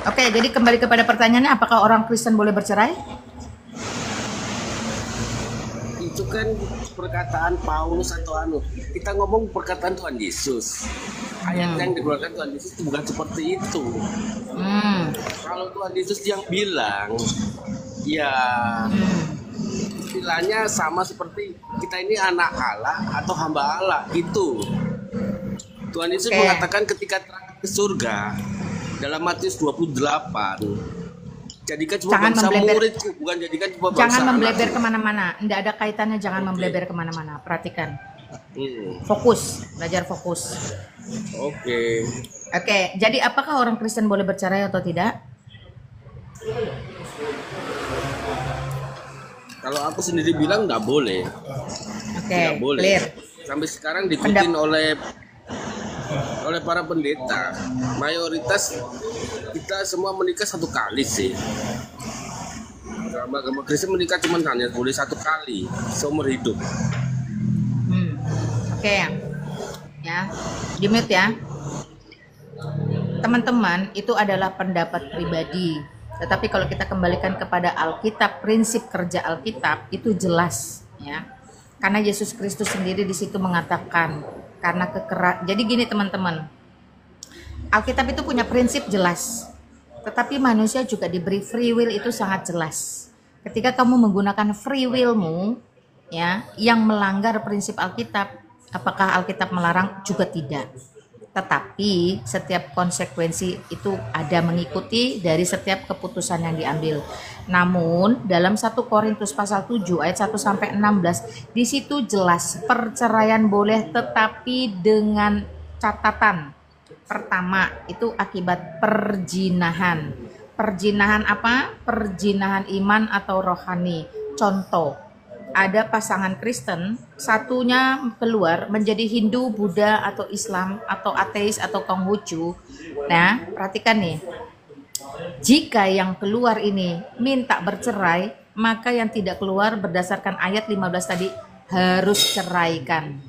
[SPEAKER 1] Oke, jadi kembali kepada pertanyaannya, apakah orang Kristen boleh bercerai?
[SPEAKER 4] Itu kan perkataan Paulus atau kita ngomong perkataan Tuhan Yesus. Ayat yang dikeluarkan Tuhan Yesus itu bukan seperti itu. Kalau Tuhan Yesus yang bilang, ya istilahnya sama seperti kita ini anak Allah atau hamba Allah itu. Tuhan Yesus mengatakan ketika terangkat ke surga dalam Matius 28, jadikan cuma bangsa muridku, bukan jadikan cuma bangsa.
[SPEAKER 1] Jangan membleber kemana-mana, tidak ada kaitannya. Jangan membleber kemana-mana. Perhatikan. Fokus, belajar fokus.
[SPEAKER 4] Oke,
[SPEAKER 1] jadi apakah orang Kristen boleh bercerai atau tidak?
[SPEAKER 4] Kalau aku sendiri bilang nggak boleh. Nggak boleh.
[SPEAKER 1] Clear.
[SPEAKER 4] Sampai sekarang diikutin oleh para pendeta. Mayoritas kita semua menikah 1 kali sih. Agama Kristen menikah cuma hanya boleh 1 kali seumur hidup.
[SPEAKER 1] Ya, di mute ya. Teman-teman, itu adalah pendapat pribadi. Tetapi kalau kita kembalikan kepada Alkitab, prinsip kerja Alkitab itu jelas, ya. Karena Yesus Kristus sendiri di situ mengatakan, karena jadi gini teman-teman, Alkitab itu punya prinsip jelas. Tetapi manusia juga diberi free will, itu sangat jelas. Ketika kamu menggunakan free willmu, ya, yang melanggar prinsip Alkitab, apakah Alkitab melarang? Juga tidak. Tetapi setiap konsekuensi itu ada mengikuti dari setiap keputusan yang diambil. Namun dalam 1 Korintus pasal 7 ayat 1 sampai 16, di situ jelas perceraian boleh, tetapi dengan catatan. Pertama, itu akibat perzinahan. Perzinahan apa? Perzinahan iman atau rohani. Contoh, ada pasangan Kristen, satunya keluar menjadi Hindu, Buddha, atau Islam, atau ateis, atau Konghucu. Nah, perhatikan nih. Jika yang keluar ini minta bercerai, maka yang tidak keluar berdasarkan ayat 15 tadi harus ceraikan.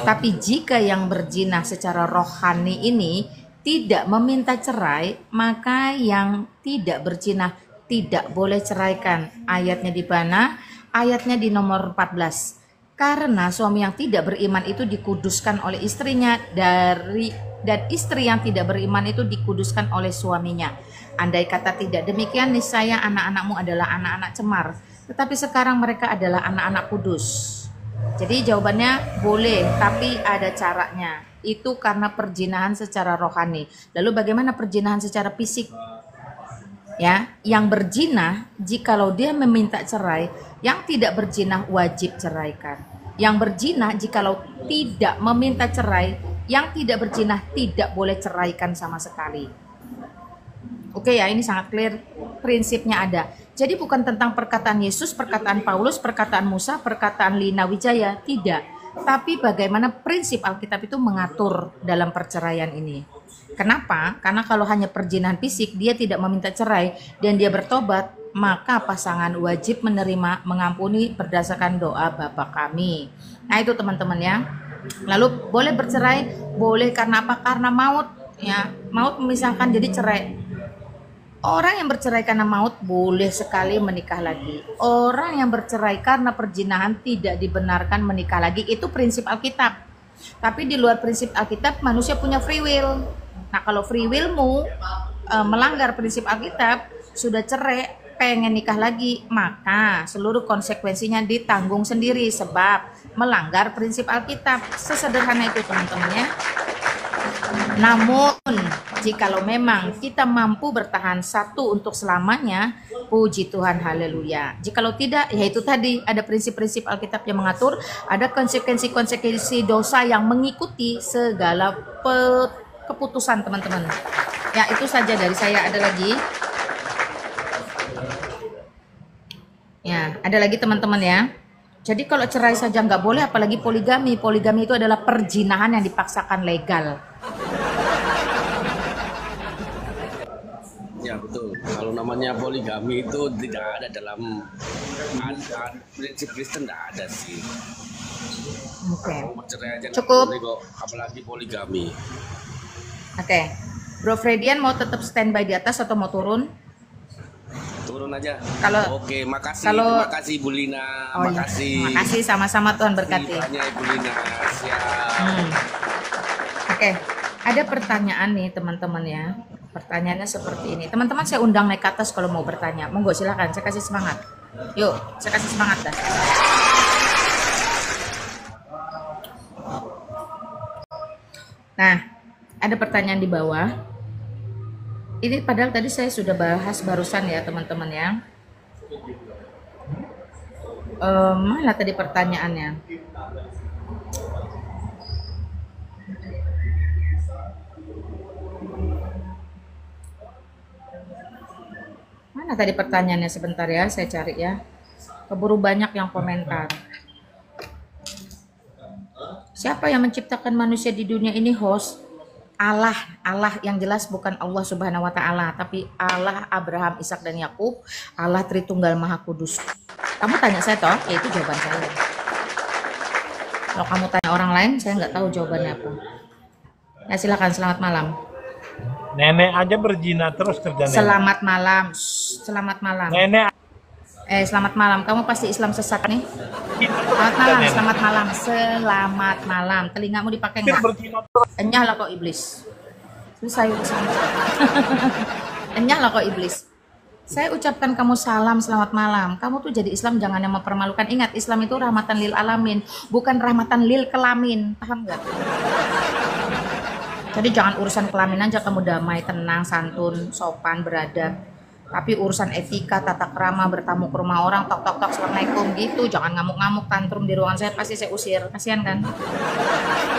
[SPEAKER 1] Tapi jika yang berzina secara rohani ini tidak meminta cerai, maka yang tidak berzina tidak boleh ceraikan. Ayatnya di mana? Ayatnya di nomor 14. Karena suami yang tidak beriman itu dikuduskan oleh istrinya dan istri yang tidak beriman itu dikuduskan oleh suaminya. Andai kata tidak demikian, niscaya anak-anakmu adalah anak-anak cemar, tetapi sekarang mereka adalah anak-anak kudus. Jadi jawabannya boleh, tapi ada caranya. Itu karena perzinahan secara rohani. Lalu bagaimana perzinahan secara fisik? Ya, yang berzina jikalau dia meminta cerai, yang tidak berzina wajib ceraikan. Yang berzina jikalau tidak meminta cerai, yang tidak berzina tidak boleh ceraikan sama sekali. Oke ya, ini sangat clear, prinsipnya ada. Jadi bukan tentang perkataan Yesus, perkataan Paulus, perkataan Musa, perkataan Lina Wijaya, tidak. Tapi bagaimana prinsip Alkitab itu mengatur dalam perceraian ini. Kenapa? Karena kalau hanya perzinahan fisik, dia tidak meminta cerai dan dia bertobat, maka pasangan wajib menerima mengampuni berdasarkan doa Bapa kami. Nah itu teman-teman ya. Lalu boleh bercerai, boleh karena apa? Karena maut, ya. Maut memisahkan, jadi cerai. Orang yang bercerai karena maut boleh sekali menikah lagi. Orang yang bercerai karena perzinahan tidak dibenarkan menikah lagi. Itu prinsip Alkitab. Tapi di luar prinsip Alkitab, manusia punya free will. Nah kalau free willmu melanggar prinsip Alkitab, sudah cerai, pengen nikah lagi, maka seluruh konsekuensinya ditanggung sendiri sebab melanggar prinsip Alkitab. Sesederhana itu teman-teman ya. Namun jikalau memang kita mampu bertahan satu untuk selamanya, puji Tuhan, haleluya. Jikalau tidak, ya itu tadi ada prinsip-prinsip Alkitab yang mengatur, ada konsekuensi-konsekuensi dosa yang mengikuti segala keputusan teman-teman. Ya itu saja dari saya. Ada lagi? Ya, ada lagi teman-teman ya. Jadi kalau cerai saja nggak boleh, apalagi poligami. Poligami itu adalah perzinahan yang dipaksakan legal.
[SPEAKER 4] Ya betul. Kalau namanya poligami itu tidak ada dalam prinsip Kristen, tidak ada sih.
[SPEAKER 1] Oke.
[SPEAKER 4] Mau cerai aja nggak
[SPEAKER 1] Cukup.
[SPEAKER 4] boleh kok, apalagi poligami.
[SPEAKER 1] Oke. Bro Fredian mau tetap standby di atas atau mau turun?
[SPEAKER 4] Turun aja.
[SPEAKER 1] Oke,
[SPEAKER 4] makasih.
[SPEAKER 1] kalau
[SPEAKER 4] Terima kasih Bu Lina.
[SPEAKER 1] Oh,
[SPEAKER 4] makasih.
[SPEAKER 1] makasih sama-sama, Tuhan berkati.
[SPEAKER 4] Banyak Ibu Lina. Siap.
[SPEAKER 1] Oke, ada pertanyaan nih teman-teman ya. Pertanyaannya seperti ini. Teman-teman saya undang naik ke atas kalau mau bertanya. Monggo silakan, saya kasih semangat. Yuk, saya kasih semangat dah. Nah, ada pertanyaan di bawah. Ini padahal tadi saya sudah bahas barusan ya teman-teman ya. Mana tadi pertanyaannya? Mana tadi pertanyaannya, sebentar ya, saya cari ya. Keburu banyak yang komentar. Siapa yang menciptakan manusia di dunia ini, host? Allah yang jelas bukan Allah Subhanahu wa taala, tapi Allah Abraham, Ishak dan Yakub, Allah Tritunggal Maha Kudus. Kamu tanya saya toh, ya itu jawaban saya. Kalau kamu tanya orang lain, saya nggak tahu jawabannya apa. Ya silakan, selamat malam.
[SPEAKER 3] Nenek aja berzina terus kerja nenek.
[SPEAKER 1] Selamat malam. Shh, selamat malam.
[SPEAKER 3] Nenek
[SPEAKER 1] Selamat malam. Kamu pasti Islam sesat nih. Selamat malam, selamat malam, selamat malam. Telingamu dipakai nggak?
[SPEAKER 3] berzina terus.
[SPEAKER 1] Enyah lah kok iblis. Susah urusan. Enyah lah kok iblis. Saya ucapkan kamu salam, selamat malam. Kamu tuh jadi Islam jangan yang mempermalukan. Ingat, Islam itu rahmatan lil alamin, bukan rahmatan lil kelamin. Paham nggak? Jadi jangan urusan kelamin aja kamu damai, tenang, santun, sopan, beradab. Tapi urusan etika, tata krama, bertamu ke rumah orang, tok tok tok, assalamualaikum gitu. Jangan ngamuk-ngamuk, tantrum di ruangan saya, pasti saya usir. Kasihan kan?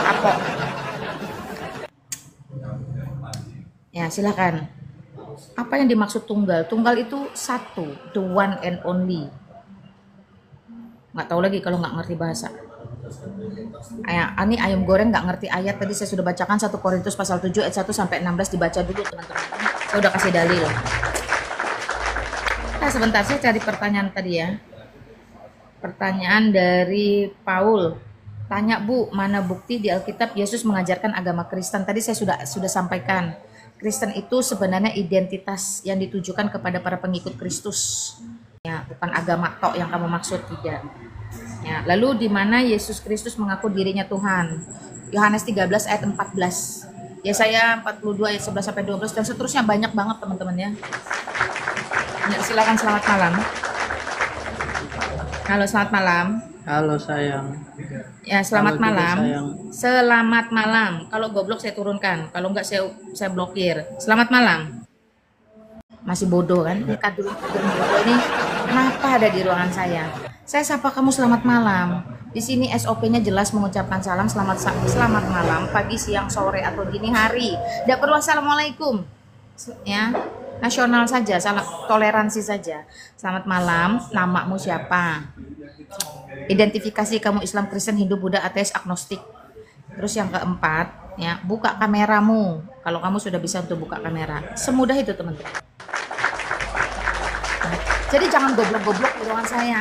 [SPEAKER 1] Kapok. Ya silakan. Apa yang dimaksud tunggal? Tunggal itu satu, the one and only. Nggak tahu lagi kalau nggak ngerti bahasa. Ini ayam goreng nggak ngerti ayat. Tadi saya sudah bacakan 1 Korintus pasal 7 ayat 1 sampai 16, dibaca dulu teman-teman. Saya udah kasih dalil. Nah sebentar, saya cari pertanyaan tadi ya. Pertanyaan dari Paul. Tanya Bu, mana bukti di Alkitab Yesus mengajarkan agama Kristen? Tadi saya sudah sampaikan. Kristen itu sebenarnya identitas yang ditujukan kepada para pengikut Kristus. Ya, bukan agama tok yang kamu maksud, tidak. Ya, lalu di mana Yesus Kristus mengaku dirinya Tuhan? Yohanes 13 ayat 14. Yesaya 42 ayat 11 sampai 12 dan seterusnya, banyak banget teman-teman ya. Ya, silakan, selamat malam. Halo, selamat malam.
[SPEAKER 6] Halo sayang.
[SPEAKER 1] Ya, selamat
[SPEAKER 6] Halo juga,
[SPEAKER 1] malam.
[SPEAKER 6] sayang.
[SPEAKER 1] Selamat malam. Kalau goblok saya turunkan, kalau enggak saya blokir. Selamat malam. Masih bodoh kan? Kadung bodoh ini kenapa ada di ruangan saya? Saya sapa kamu selamat malam. Di sini SOP-nya jelas mengucapkan salam selamat malam, pagi, siang, sore atau dini hari. Tidak perlu assalamualaikum. Ya. Nasional saja, salam toleransi saja. Selamat malam, namamu siapa? Identifikasi kamu Islam, Kristen, Hindu, Buddha, ateis, agnostik. Terus yang keempat, ya, buka kameramu. Kalau kamu sudah bisa untuk buka kamera. Semudah itu, teman-teman. Jadi jangan goblok-goblok di ruangan saya.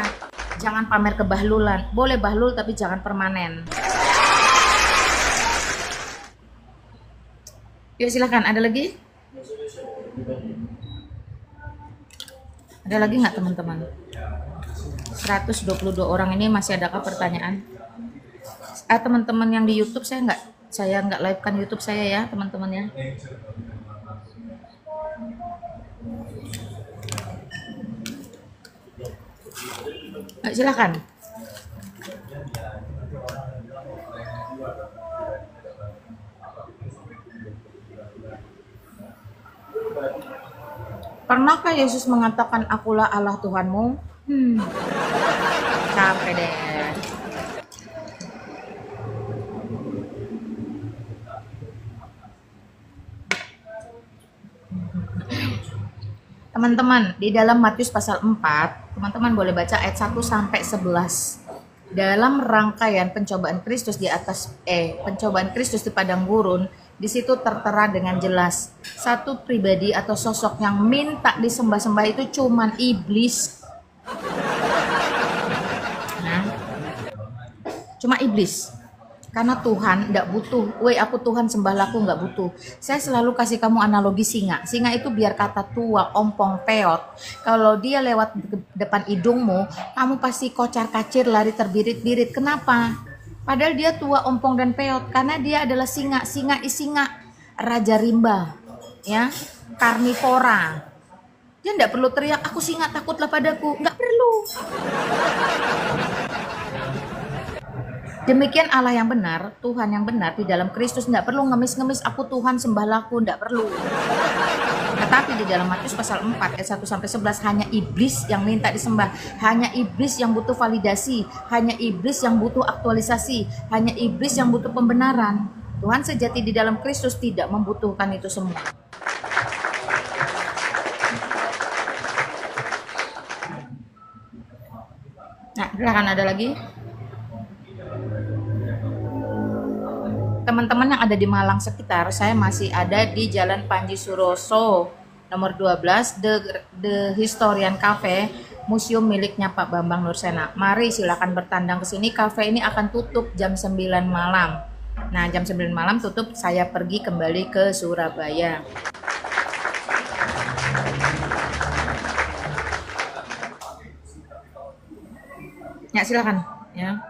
[SPEAKER 1] Jangan pamer kebahlulan. Boleh bahlul tapi jangan permanen. Yuk silakan, ada lagi? Ada lagi nggak teman-teman? 122 orang ini masih adakah pertanyaan? Teman-teman yang di YouTube saya nggak live kan YouTube saya ya teman-teman ya. Silakan. Pernahkah Yesus mengatakan akulah Allah Tuhanmu? Capek deh. Teman-teman, di dalam Matius pasal 4, teman-teman boleh baca ayat 1 sampai 11. Dalam rangkaian pencobaan Kristus pencobaan Kristus di padang gurun, di situ tertera dengan jelas satu pribadi atau sosok yang minta disembah-sembah itu cuman iblis. Nah, cuma iblis. Karena Tuhan tidak butuh, aku Tuhan sembahlah, aku nggak butuh. Saya selalu kasih kamu analogi singa. Singa itu biar kata tua, ompong, peot. Kalau dia lewat depan hidungmu, kamu pasti kocar kacir, lari terbirit-birit. Kenapa? Padahal dia tua, ompong, dan peot. Karena dia adalah singa. Singa, raja rimba, ya, karnivora. Dia tidak perlu teriak, aku singa, takutlah padaku. Nggak perlu. Demikian Allah yang benar, Tuhan yang benar di dalam Kristus, tidak perlu ngemis-ngemis aku Tuhan sembahlah aku, tidak perlu. Tetapi di dalam Matius pasal 4 ayat 1 sampai 11 hanya iblis yang minta disembah, hanya iblis yang butuh validasi, hanya iblis yang butuh aktualisasi, hanya iblis yang butuh pembenaran. Tuhan sejati di dalam Kristus tidak membutuhkan itu semua. Nah, silakan ada lagi. Teman-teman yang ada di Malang sekitar, saya masih ada di Jalan Panji Suroso nomor 12, The Historian Cafe, museum miliknya Pak Bambang Nursena. Mari silakan bertandang ke sini. Cafe ini akan tutup jam 9 malam. Nah, jam 9 malam tutup, saya pergi kembali ke Surabaya. Ya, silakan ya.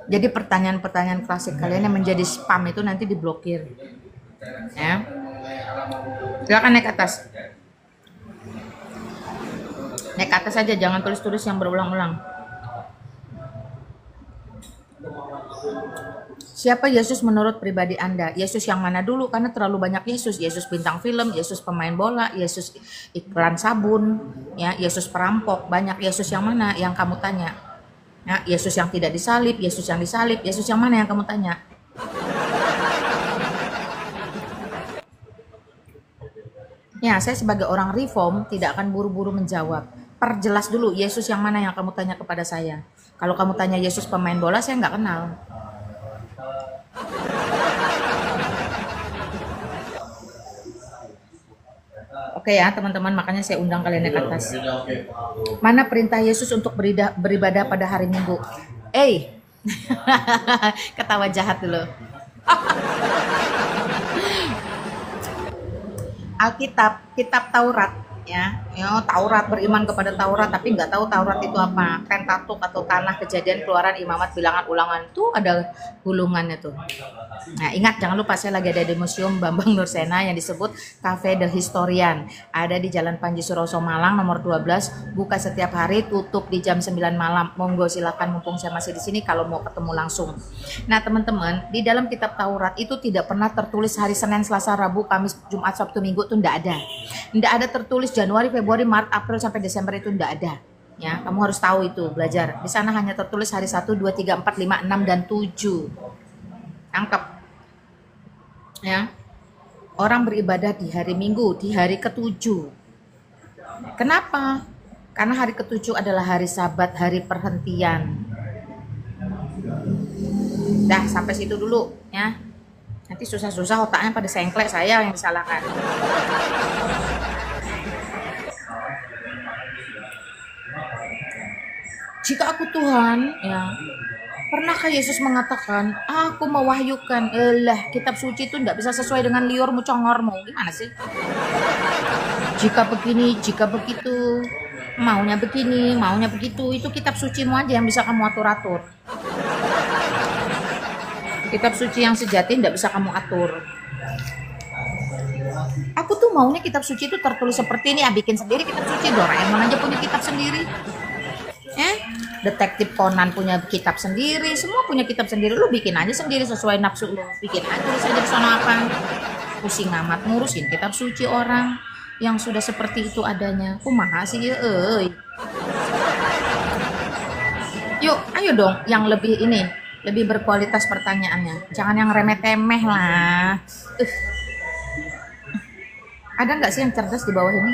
[SPEAKER 1] Jadi pertanyaan-pertanyaan klasik kalian yang menjadi spam itu nanti diblokir. Ya. Silakan naik ke atas. Naik ke atas saja, jangan tulis-tulis yang berulang-ulang. Siapa Yesus menurut pribadi Anda? Yesus yang mana dulu? Karena terlalu banyak Yesus. Yesus bintang film, Yesus pemain bola, Yesus iklan sabun, ya, Yesus perampok. Banyak Yesus yang mana yang kamu tanya? Ya, Yesus yang tidak disalib, Yesus yang disalib, Yesus yang mana yang kamu tanya? Ya, saya sebagai orang reform tidak akan buru-buru menjawab. Perjelas dulu, Yesus yang mana yang kamu tanya kepada saya. Kalau kamu tanya Yesus pemain bola, saya nggak kenal. Oke ya teman-teman, makanya saya undang kalian naik atas. Mana perintah Yesus untuk beribadah pada hari Minggu? Ketawa jahat dulu. Alkitab, kitab Taurat, ya, Taurat, beriman kepada Taurat, tapi nggak tahu Taurat itu apa. Pentateuch atau Tanah, Kejadian, Keluaran, Imamat, Bilangan, Ulangan, tuh ada gulungannya tuh. Nah, ingat, jangan lupa saya lagi ada di Museum Bambang Nursena yang disebut Cafe The Historian. Ada di Jalan Panji Suroso Malang nomor 12, buka setiap hari, tutup di jam 9 malam. Monggo silakan, mumpung saya masih di sini kalau mau ketemu langsung. Nah, teman-teman, di dalam kitab Taurat itu tidak pernah tertulis hari Senin, Selasa, Rabu, Kamis, Jumat, Sabtu, Minggu, itu enggak ada. Enggak ada tertulis Januari, Februari, Maret, April sampai Desember, itu enggak ada. Ya, kamu harus tahu itu, belajar. Di sana hanya tertulis hari 1, 2, 3, 4, 5, 6 dan 7. Tangkap. Ya, orang beribadah di hari Minggu, di hari ke-7. Kenapa? Karena hari ke-7 adalah hari Sabat, hari perhentian. Dah, sampai situ dulu ya. Nanti susah-susah otaknya pada sengklek, saya yang disalahkan. Jika aku Tuhan, ya, pernahkah Yesus mengatakan, aku mewahyukan, kitab suci itu tidak bisa sesuai dengan liurmu, congormu. Gimana sih? Jika begini, jika begitu, maunya begini, maunya begitu. Itu kitab sucimu aja yang bisa kamu atur-atur. Kitab suci yang sejati tidak bisa kamu atur. Aku tuh maunya kitab suci itu tertulis seperti ini, ya bikin sendiri kitab suci. Doraemon aja punya kitab sendiri. Detektif Conan punya kitab sendiri, semua punya kitab sendiri. Lu bikin aja sendiri sesuai nafsu lu. Bikin aja tulis aja di sana apa. Pusing amat ngurusin kitab suci orang yang sudah seperti itu adanya. Kumaha sih ya, Yuk, ayo dong yang lebih ini, lebih berkualitas pertanyaannya. Jangan yang remeh-temeh lah. Ada nggak sih yang cerdas di bawah ini?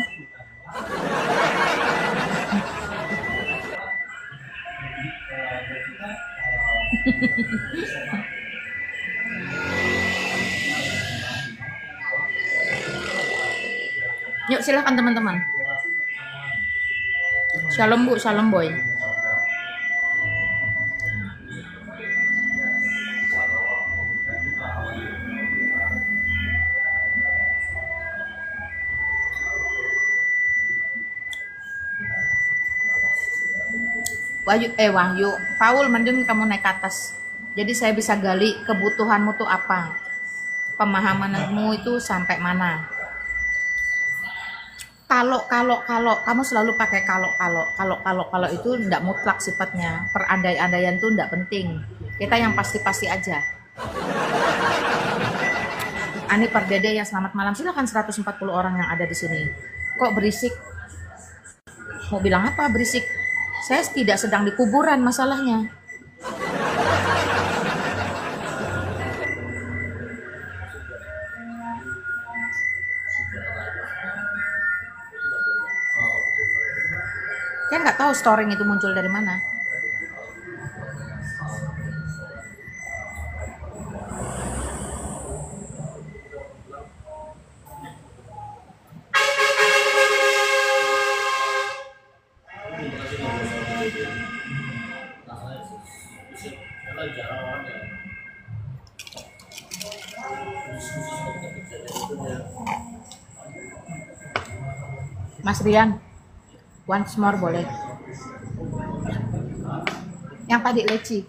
[SPEAKER 1] Yuk silahkan teman-teman. Shalom Bu, shalom boy. Wahyu, Paul mending kamu naik ke atas. Jadi saya bisa gali kebutuhanmu tuh apa, pemahamanmu itu sampai mana. Kalau kamu selalu pakai kalau itu tidak mutlak sifatnya. Perandai-andaian tuh tidak penting. Kita yang pasti-pasti aja. Ani Pardede yang selamat malam. Silakan 140 orang yang ada di sini. Kok berisik? Mau bilang apa berisik? Saya tidak sedang di kuburan masalahnya. Saya nggak tahu storing itu muncul dari mana. Mas Rian, once more boleh. Yang tadi leci.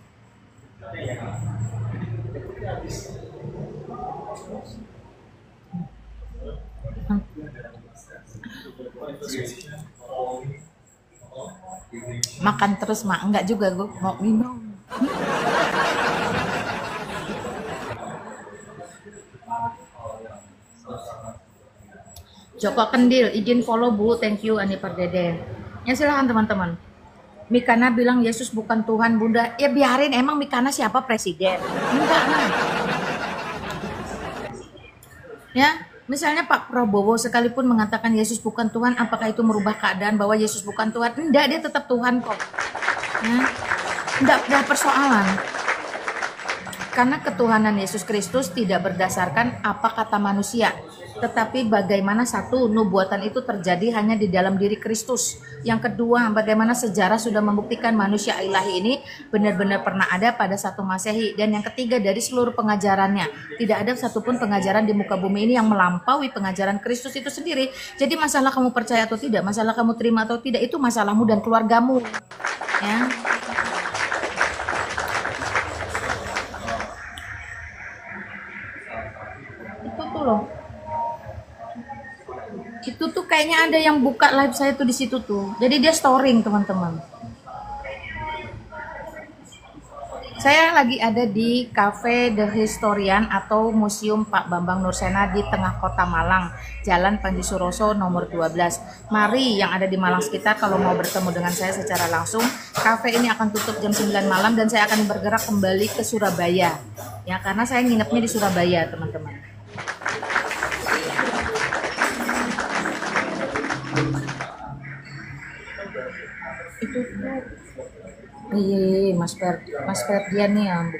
[SPEAKER 1] Makan terus mak, enggak juga gue mau minum. Joko Kendil, izin follow Bu, thank you Ani Pardede. Ya silahkan teman-teman. Mikana bilang Yesus bukan Tuhan Bunda. Ya biarin, emang Mikana siapa presiden? Enggak lah. Ya, misalnya Pak Prabowo sekalipun mengatakan Yesus bukan Tuhan, apakah itu merubah keadaan bahwa Yesus bukan Tuhan? Enggak, dia tetap Tuhan kok. Ya, enggak ada persoalan. Karena ketuhanan Yesus Kristus tidak berdasarkan apa kata manusia, tetapi bagaimana satu, nubuatan itu terjadi hanya di dalam diri Kristus. Yang kedua, bagaimana sejarah sudah membuktikan manusia ilahi ini benar-benar pernah ada pada satu Masehi. Dan yang ketiga, dari seluruh pengajarannya, tidak ada satupun pengajaran di muka bumi ini yang melampaui pengajaran Kristus itu sendiri. Jadi masalah kamu percaya atau tidak, masalah kamu terima atau tidak, itu masalahmu dan keluargamu. Ya. Loh. Itu tuh kayaknya ada yang buka live saya tuh di situ tuh. Jadi dia storing teman-teman. Saya lagi ada di Cafe The Historian atau Museum Pak Bambang Nursena di tengah kota Malang, Jalan Panji Suroso nomor 12. Mari yang ada di Malang sekitar kalau mau bertemu dengan saya secara langsung. Cafe ini akan tutup jam 9 malam dan saya akan bergerak kembali ke Surabaya. Ya, karena saya nginepnya di Surabaya, teman-teman. Itu tuh Mas Ferdian nih ya Bu.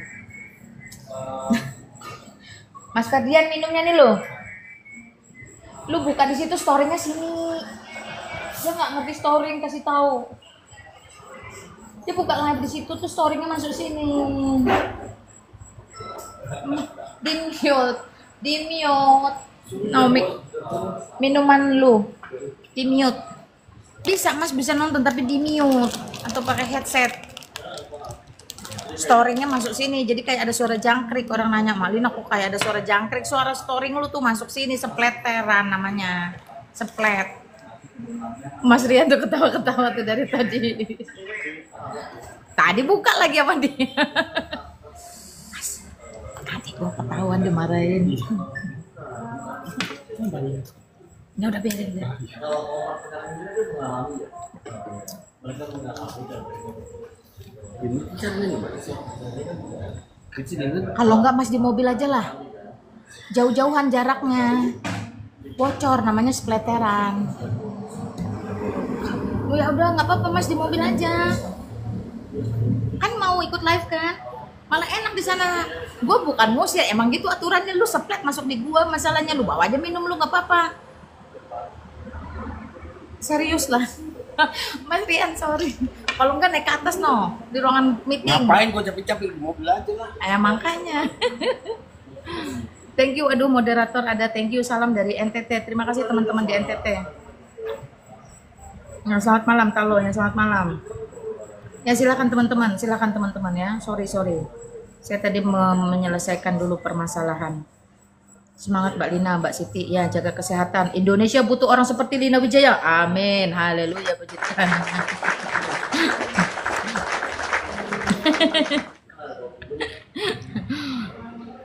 [SPEAKER 1] Mas Ferdian minumnya nih lo. Lu buka di situ storynya sini. Dia nggak ngerti storing, kasih tahu. Dia buka live di situ tuh storynya masuk sini. Di mute. No, minuman lu di mute. Bisa Mas bisa nonton tapi di mute atau pakai headset. storingnya masuk sini, jadi kayak ada suara jangkrik. Orang nanya, Malin aku kayak ada suara jangkrik. Suara storing lu tuh masuk sini, sepleteran namanya, seplet. Mas Rian tuh ketawa-ketawa tuh dari tadi. Tadi buka lagi sama dia. Mas, tadi gua ketahuan dimarahin. Ini udah biarin dia.
[SPEAKER 4] Ini caranya gimana sih?
[SPEAKER 1] Kalau enggak Mas di mobil aja lah. Jauh-jauhan jaraknya. Bocor namanya spleteran. Oh ya udah nggak apa-apa Mas di mobil aja. Kan mau ikut live kan? Malah enak di sana. Gue bukan ngusir, emang gitu aturannya, lu splet masuk di gua, masalahnya lu bawa aja minum lu nggak apa-apa. Serius lah. Mas Rian sorry. Kalau enggak naik ke atas no, di ruangan meeting.
[SPEAKER 4] Ngapain gua capek-capek di mobil aja lah.
[SPEAKER 1] Makanya. Thank you, aduh moderator ada, thank you, salam dari NTT. Terima kasih teman-teman di NTT. Nah, selamat malam Talo, ya selamat malam. Ya silakan teman-teman ya. Sorry. Saya tadi menyelesaikan dulu permasalahan. Semangat Mbak Lina, Mbak Siti, ya jaga kesehatan. Indonesia butuh orang seperti Lina Wijaya. Amin, haleluya, puji Tuhan.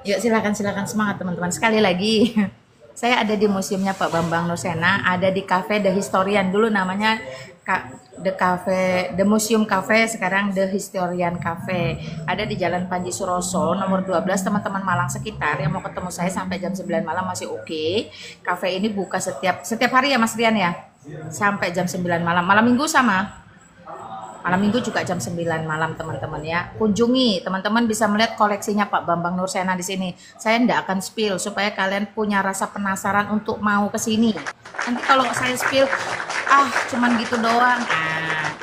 [SPEAKER 1] Yuk silakan semangat teman-teman. Sekali lagi, saya ada di museumnya Pak Bambang Nursena, ada di Cafe The Historian, dulu namanya The Museum Cafe, sekarang The Historian Cafe. Ada di Jalan Panji Suroso nomor 12. Teman-teman Malang sekitar yang mau ketemu saya sampai jam 9 malam masih oke. Cafe ini buka setiap hari ya Mas Rian ya. Sampai jam 9 malam. Malam Minggu sama. Malam Minggu juga jam 9 malam teman-teman ya. Kunjungi, teman-teman bisa melihat koleksinya Pak Bambang Nursena di sini. Saya tidak akan spill supaya kalian punya rasa penasaran untuk mau ke sini. Nanti kalau saya spill, cuman gitu doang.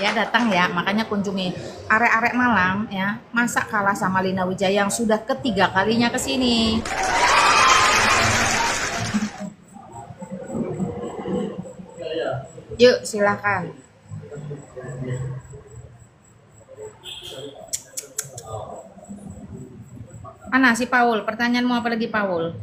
[SPEAKER 1] Ya datang ya, makanya kunjungi arek-arek Malang ya. Masa kalah sama Lina Wijaya yang sudah ketiga kalinya ke sini. Yuk silakan. Mana si Paul? Pertanyaanmu apa lagi Paul?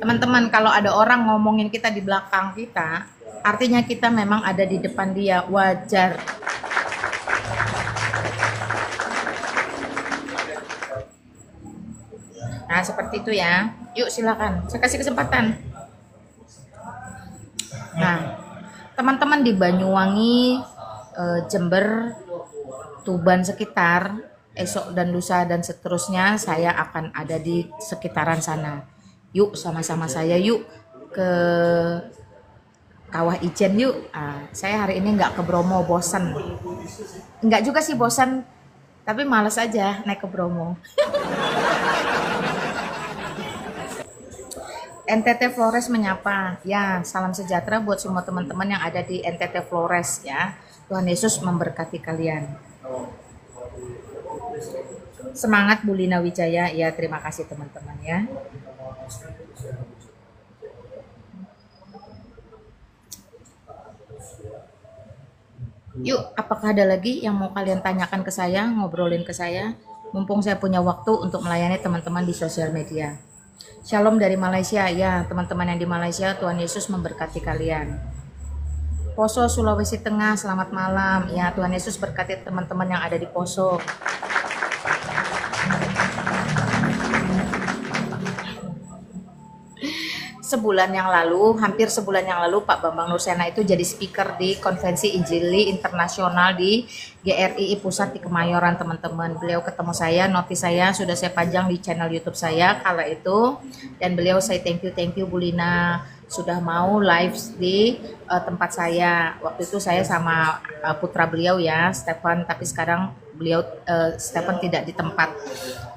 [SPEAKER 1] Teman-teman, kalau ada orang ngomongin kita di belakang kita, artinya kita memang ada di depan dia, wajar. Nah, seperti itu ya. Yuk silakan, saya kasih kesempatan. Nah, teman-teman di Banyuwangi, Jember, Tuban sekitar, esok dan lusa dan seterusnya saya akan ada di sekitaran sana. Yuk sama-sama saya yuk ke Kawah Ijen yuk. Saya hari ini nggak ke Bromo, bosan. Nggak juga sih bosan, tapi malas aja naik ke Bromo. NTT Flores menyapa. Ya, salam sejahtera buat semua teman-teman yang ada di NTT Flores ya. Tuhan Yesus memberkati kalian. Semangat Bu Lina Wijaya. Ya, terima kasih teman-teman ya. Yuk, apakah ada lagi yang mau kalian tanyakan ke saya, ngobrolin ke saya? Mumpung saya punya waktu untuk melayani teman-teman di sosial media. Shalom dari Malaysia, ya teman-teman yang di Malaysia, Tuhan Yesus memberkati kalian. Poso Sulawesi Tengah, selamat malam. Ya, Tuhan Yesus berkati teman-teman yang ada di Poso. Hampir sebulan yang lalu Pak Bambang Nursena itu jadi speaker di Konvensi Injili Internasional di GRII Pusat di Kemayoran teman-teman. Beliau ketemu saya, notis saya sudah saya pajang di channel YouTube saya kala itu, dan beliau saya thank you Bu Lina sudah mau live di tempat saya. Waktu itu saya sama putra beliau ya, Stefan, tapi sekarang beliau Stefan tidak di tempat.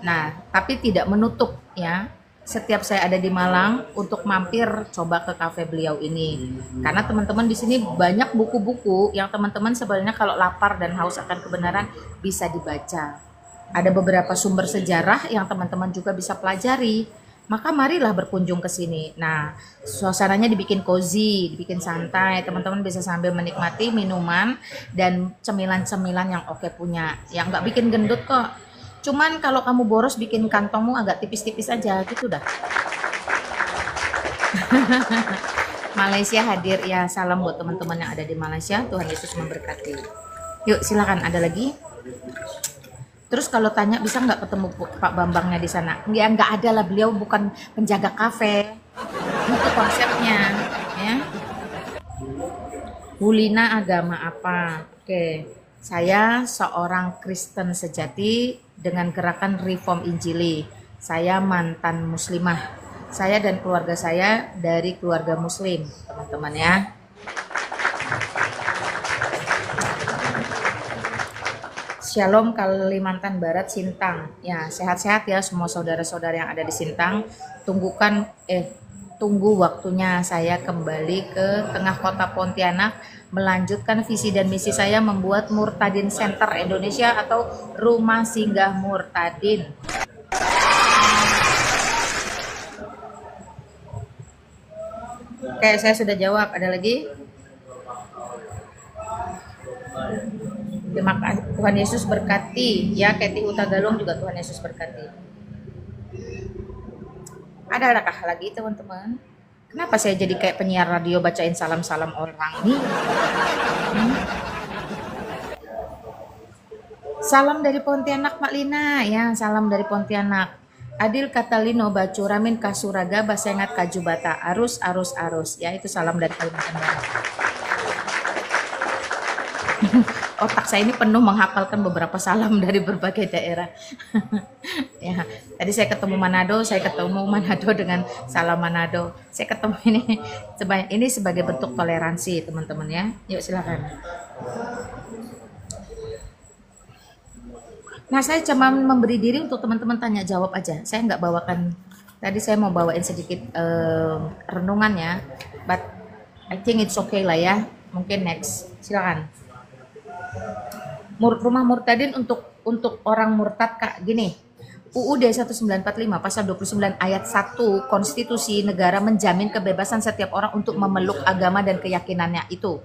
[SPEAKER 1] Nah, tapi tidak menutup ya. Setiap saya ada di Malang untuk mampir coba ke kafe beliau ini, karena teman-teman di sini banyak buku-buku yang teman-teman sebenarnya kalau lapar dan haus akan kebenaran bisa dibaca Ada beberapa sumber sejarah yang teman-teman juga bisa pelajari. Maka marilah berkunjung ke sini. Nah, suasananya dibikin cozy, dibikin santai. Teman-teman bisa sambil menikmati minuman dan cemilan-cemilan yang oke punya. Yang nggak bikin gendut kok. Cuman kalau kamu boros bikin kantongmu agak tipis-tipis aja gitu dah. Malaysia hadir ya, salam buat teman-teman yang ada di Malaysia. Tuhan Yesus memberkati. Yuk silakan, ada lagi. Terus kalau tanya bisa nggak ketemu Pak Bambangnya di sana? Ya nggak ada lah, beliau bukan penjaga kafe. Itu konsepnya, ya. Bulina agama apa? Oke, saya seorang Kristen sejati dengan gerakan Reform Injili. Saya mantan muslimah. Saya dan keluarga saya dari keluarga muslim, teman-teman ya. Shalom Kalimantan Barat, Sintang. Ya, sehat-sehat ya semua saudara-saudara yang ada di Sintang. Tunggu waktunya saya kembali ke tengah kota Pontianak, melanjutkan visi dan misi saya membuat Murtadin Center Indonesia atau Rumah Singgah Murtadin. Oke, saya sudah jawab. Ada lagi? Terima kasih, Tuhan Yesus berkati ya. Keti Utagalung juga Tuhan Yesus berkati. Adakah lagi teman-teman? Kenapa saya jadi kayak penyiar radio bacain salam-salam orang nih? Salam dari Pontianak Mak Lina ya, salam dari Pontianak. Adil Katalino Bacuramin Kasuraga Basengat Kajubata arus ya, itu salam dari Kalimantan Barat. Otak saya ini penuh menghafalkan beberapa salam dari berbagai daerah. Ya, tadi saya ketemu Manado dengan salam Manado. Saya ketemu ini sebagai bentuk toleransi teman-teman ya. Yuk silakan. Nah, saya cuma memberi diri untuk teman-teman tanya jawab aja. Saya nggak bawakan. Tadi saya mau bawain sedikit renungan ya. But I think it's okay lah ya. Mungkin next. Silakan. Rumah Murtadin untuk orang murtad Kak, gini. UUD 1945 pasal 29 ayat 1 Konstitusi negara menjamin kebebasan setiap orang untuk memeluk agama dan keyakinannya itu.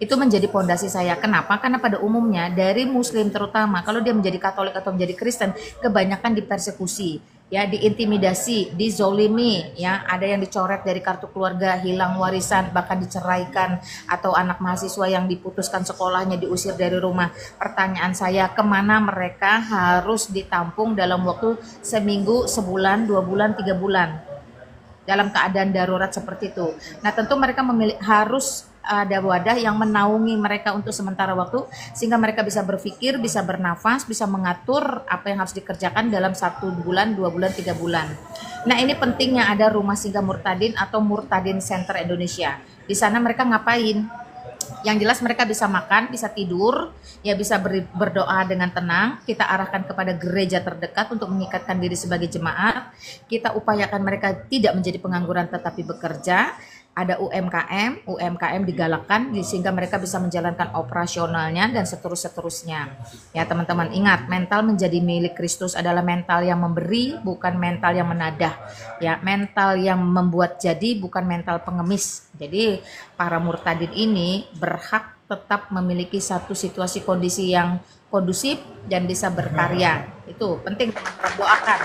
[SPEAKER 1] Itu menjadi pondasi saya. Kenapa? Karena pada umumnya dari muslim terutama kalau dia menjadi Katolik atau menjadi Kristen kebanyakan dipersekusi, ya, diintimidasi, dizolimi, ya, ada yang dicoret dari kartu keluarga, hilang warisan, bahkan diceraikan, atau anak mahasiswa yang diputuskan sekolahnya, diusir dari rumah. Pertanyaan saya, kemana mereka harus ditampung dalam waktu seminggu, sebulan, 2 bulan, 3 bulan dalam keadaan darurat seperti itu. Nah, tentu mereka harus ada wadah yang menaungi mereka untuk sementara waktu sehingga mereka bisa berpikir, bisa bernafas, bisa mengatur apa yang harus dikerjakan dalam 1 bulan, 2 bulan, 3 bulan. Nah, ini pentingnya ada Rumah Singgah Murtadin atau Murtadin Center Indonesia. Di sana mereka ngapain? Yang jelas mereka bisa makan, bisa tidur, ya, bisa berdoa dengan tenang. Kita arahkan kepada gereja terdekat untuk mengikatkan diri sebagai jemaat. Kita upayakan mereka tidak menjadi pengangguran tetapi bekerja. Ada UMKM digalakkan sehingga mereka bisa menjalankan operasionalnya dan seterusnya. Ya teman-teman, ingat, mental menjadi milik Kristus adalah mental yang memberi, bukan mental yang menadah. Ya, mental yang membuat jadi, bukan mental pengemis. Jadi para murtadin ini berhak tetap memiliki satu situasi kondisi yang kondusif dan bisa berkarya. Itu penting teman-teman, doakan.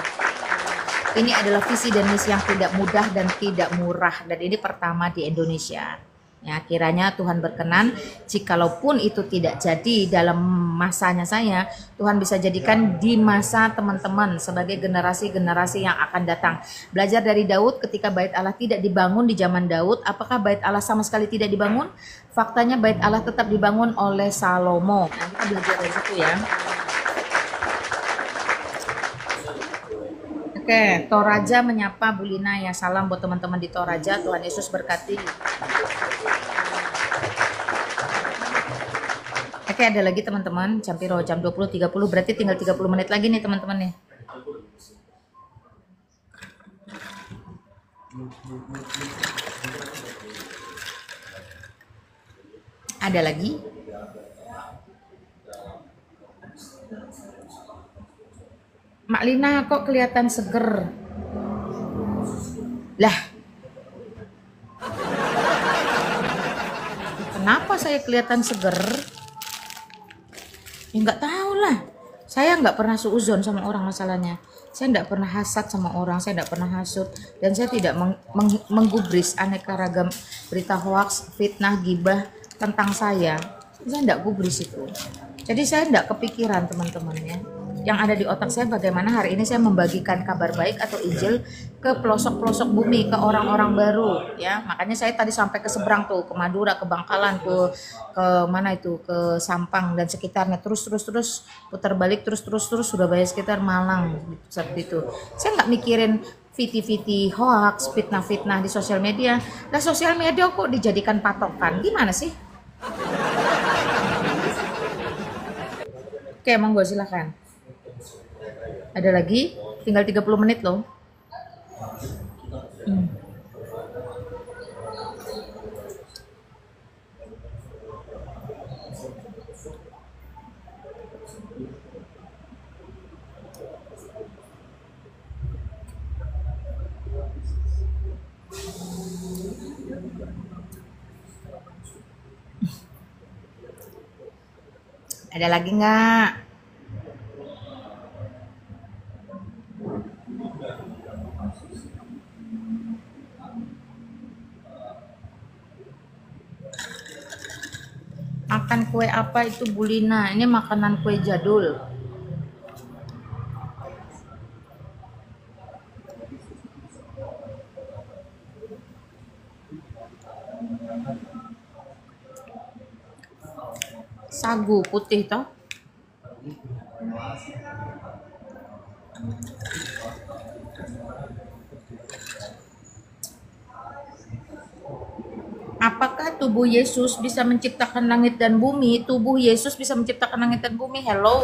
[SPEAKER 1] Ini adalah visi dan misi yang tidak mudah dan tidak murah, dan ini pertama di Indonesia. Ya, kiranya Tuhan berkenan, jikalaupun itu tidak jadi dalam masanya saya, Tuhan bisa jadikan di masa teman-teman sebagai generasi-generasi yang akan datang. Belajar dari Daud ketika Bait Allah tidak dibangun di zaman Daud, apakah Bait Allah sama sekali tidak dibangun? Faktanya Bait Allah tetap dibangun oleh Salomo. Nah, kita belajar dari situ ya. Oke, Toraja menyapa Bu Lina ya, salam buat teman-teman di Toraja, Tuhan Yesus berkati. Oke, ada lagi teman-teman, Campiro jam 20.30, berarti tinggal 30 menit lagi nih teman-teman nih. Ada lagi? Mak Lina kok kelihatan seger? Lah, kenapa saya kelihatan seger? Ya nggak tahu lah. Saya nggak pernah suuzon sama orang masalahnya. Saya nggak pernah hasad sama orang, saya nggak pernah hasut, dan saya tidak menggubris aneka ragam berita hoaks, fitnah, gibah tentang saya. Saya nggak gubris itu. Jadi saya nggak kepikiran teman-teman ya. Yang ada di otak saya bagaimana hari ini saya membagikan kabar baik atau Injil ke pelosok-pelosok bumi, ke orang-orang baru ya. Makanya saya tadi sampai ke seberang tuh, ke Madura, ke Bangkalan, ke mana itu, ke Sampang dan sekitarnya, terus putar balik terus Surabaya sekitar Malang gitu, seperti itu. Saya nggak mikirin viti-viti hoax, fitnah-fitnah di sosial media. Nah, sosial media kok dijadikan patokan? Gimana sih? Oke, monggo silakan. Ada lagi? Tinggal 30 menit loh. Ada lagi nggak? Makan kue apa itu Bu Lina? Ini makanan kue jadul. Sagu putih toh. Apakah tubuh Yesus bisa menciptakan langit dan bumi? Tubuh Yesus bisa menciptakan langit dan bumi. Hello.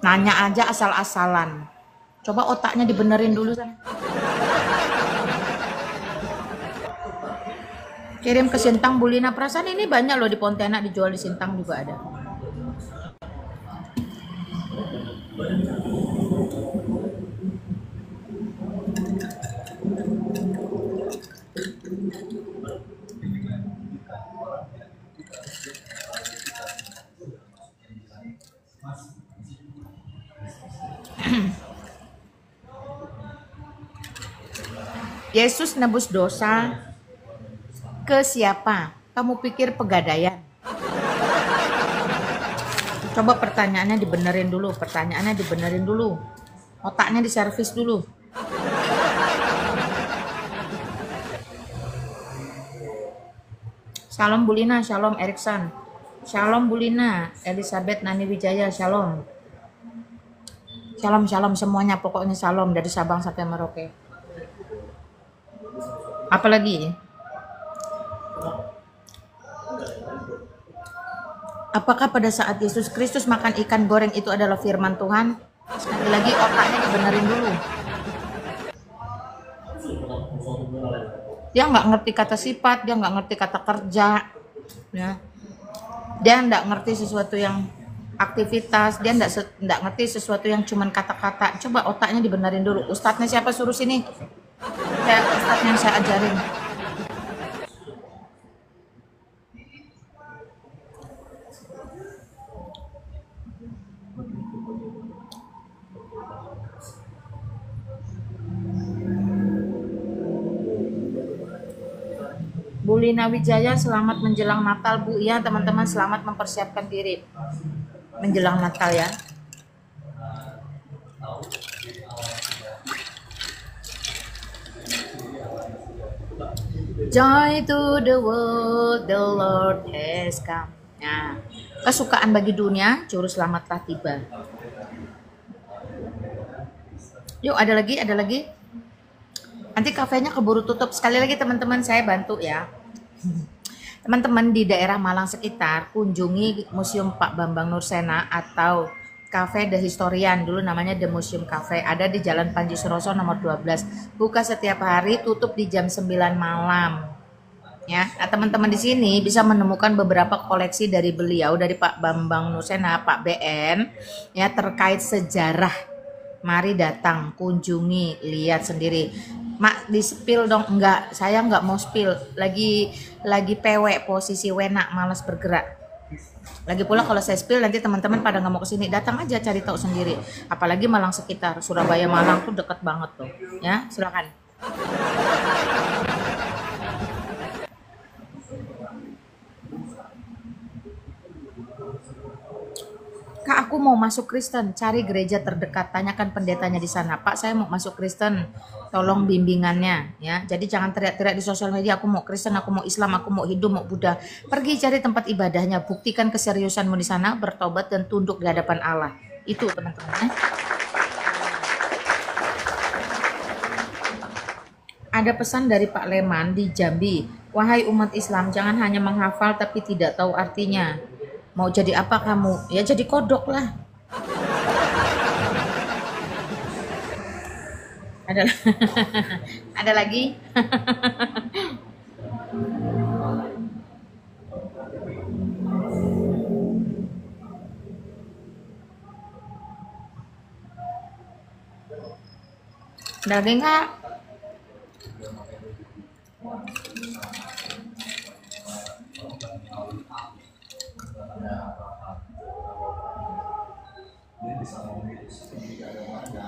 [SPEAKER 1] Nanya aja asal-asalan. Coba otaknya dibenerin dulu sana. Kirim ke Sintang Bu Lina. Perasaan ini banyak loh di Pontianak, dijual di Sintang juga ada. Yesus nebus dosa ke siapa? Kamu pikir pegadaian? Coba pertanyaannya dibenerin dulu, otaknya diservis dulu. Shalom Bu Lina, shalom Erikson, shalom Bu Lina, Elizabeth Nani Wijaya, shalom. Shalom semuanya, pokoknya shalom dari Sabang sampai Merauke. Apalagi? Apakah pada saat Yesus Kristus makan ikan goreng itu adalah firman Tuhan? Sekali lagi otaknya dibenerin dulu. Dia nggak ngerti kata sifat, dia nggak ngerti kata kerja, ya. Dia nggak ngerti sesuatu yang aktivitas, dia nggak ngerti sesuatu yang cuman kata-kata. Coba otaknya dibenerin dulu. Ustadznya siapa suruh sini? Ya, ustadznya yang saya ajarin. Bu Lina Wijaya, selamat menjelang Natal Bu. Iya teman-teman, selamat mempersiapkan diri menjelang Natal ya. Joy to the world, the Lord has come. Nah, kesukaan bagi dunia, juru selamatlah tiba. Yuk, ada lagi. Nanti kafenya keburu tutup. Sekali lagi teman-teman, saya bantu ya. Teman-teman di daerah Malang sekitar, kunjungi Museum Pak Bambang Nursena atau Cafe The Historian, dulu namanya The Museum Cafe, ada di Jalan Panji Suroso nomor 12. Buka setiap hari, tutup di jam 9 malam. Ya, nah, teman-teman di sini bisa menemukan beberapa koleksi dari beliau, dari Pak Bambang Nursena, Pak BN, ya, terkait sejarah. Mari datang, kunjungi, lihat sendiri. Mak, di spill dong? Enggak, saya enggak mau spill. Lagi PW, posisi wena, malas bergerak. Lagi pula kalau saya spill nanti teman-teman pada nggak mau kesini, datang aja cari tahu sendiri. Apalagi Malang sekitar, Surabaya Malang tuh deket banget tuh. Ya, silakan. Kak, aku mau masuk Kristen, cari gereja terdekat, tanyakan pendetanya di sana. Pak, saya mau masuk Kristen, tolong bimbingannya, ya. Jadi jangan teriak-teriak di sosial media, aku mau Kristen, aku mau Islam, aku mau Hindu, mau Buddha. Pergi cari tempat ibadahnya, buktikan keseriusanmu di sana, bertobat dan tunduk di hadapan Allah. Itu teman-teman. Ada pesan dari Pak Leman di Jambi. Wahai umat Islam, jangan hanya menghafal tapi tidak tahu artinya. Mau jadi apa kamu? Ya jadi kodok lah. Ada ada lagi? Ada lagi nggak?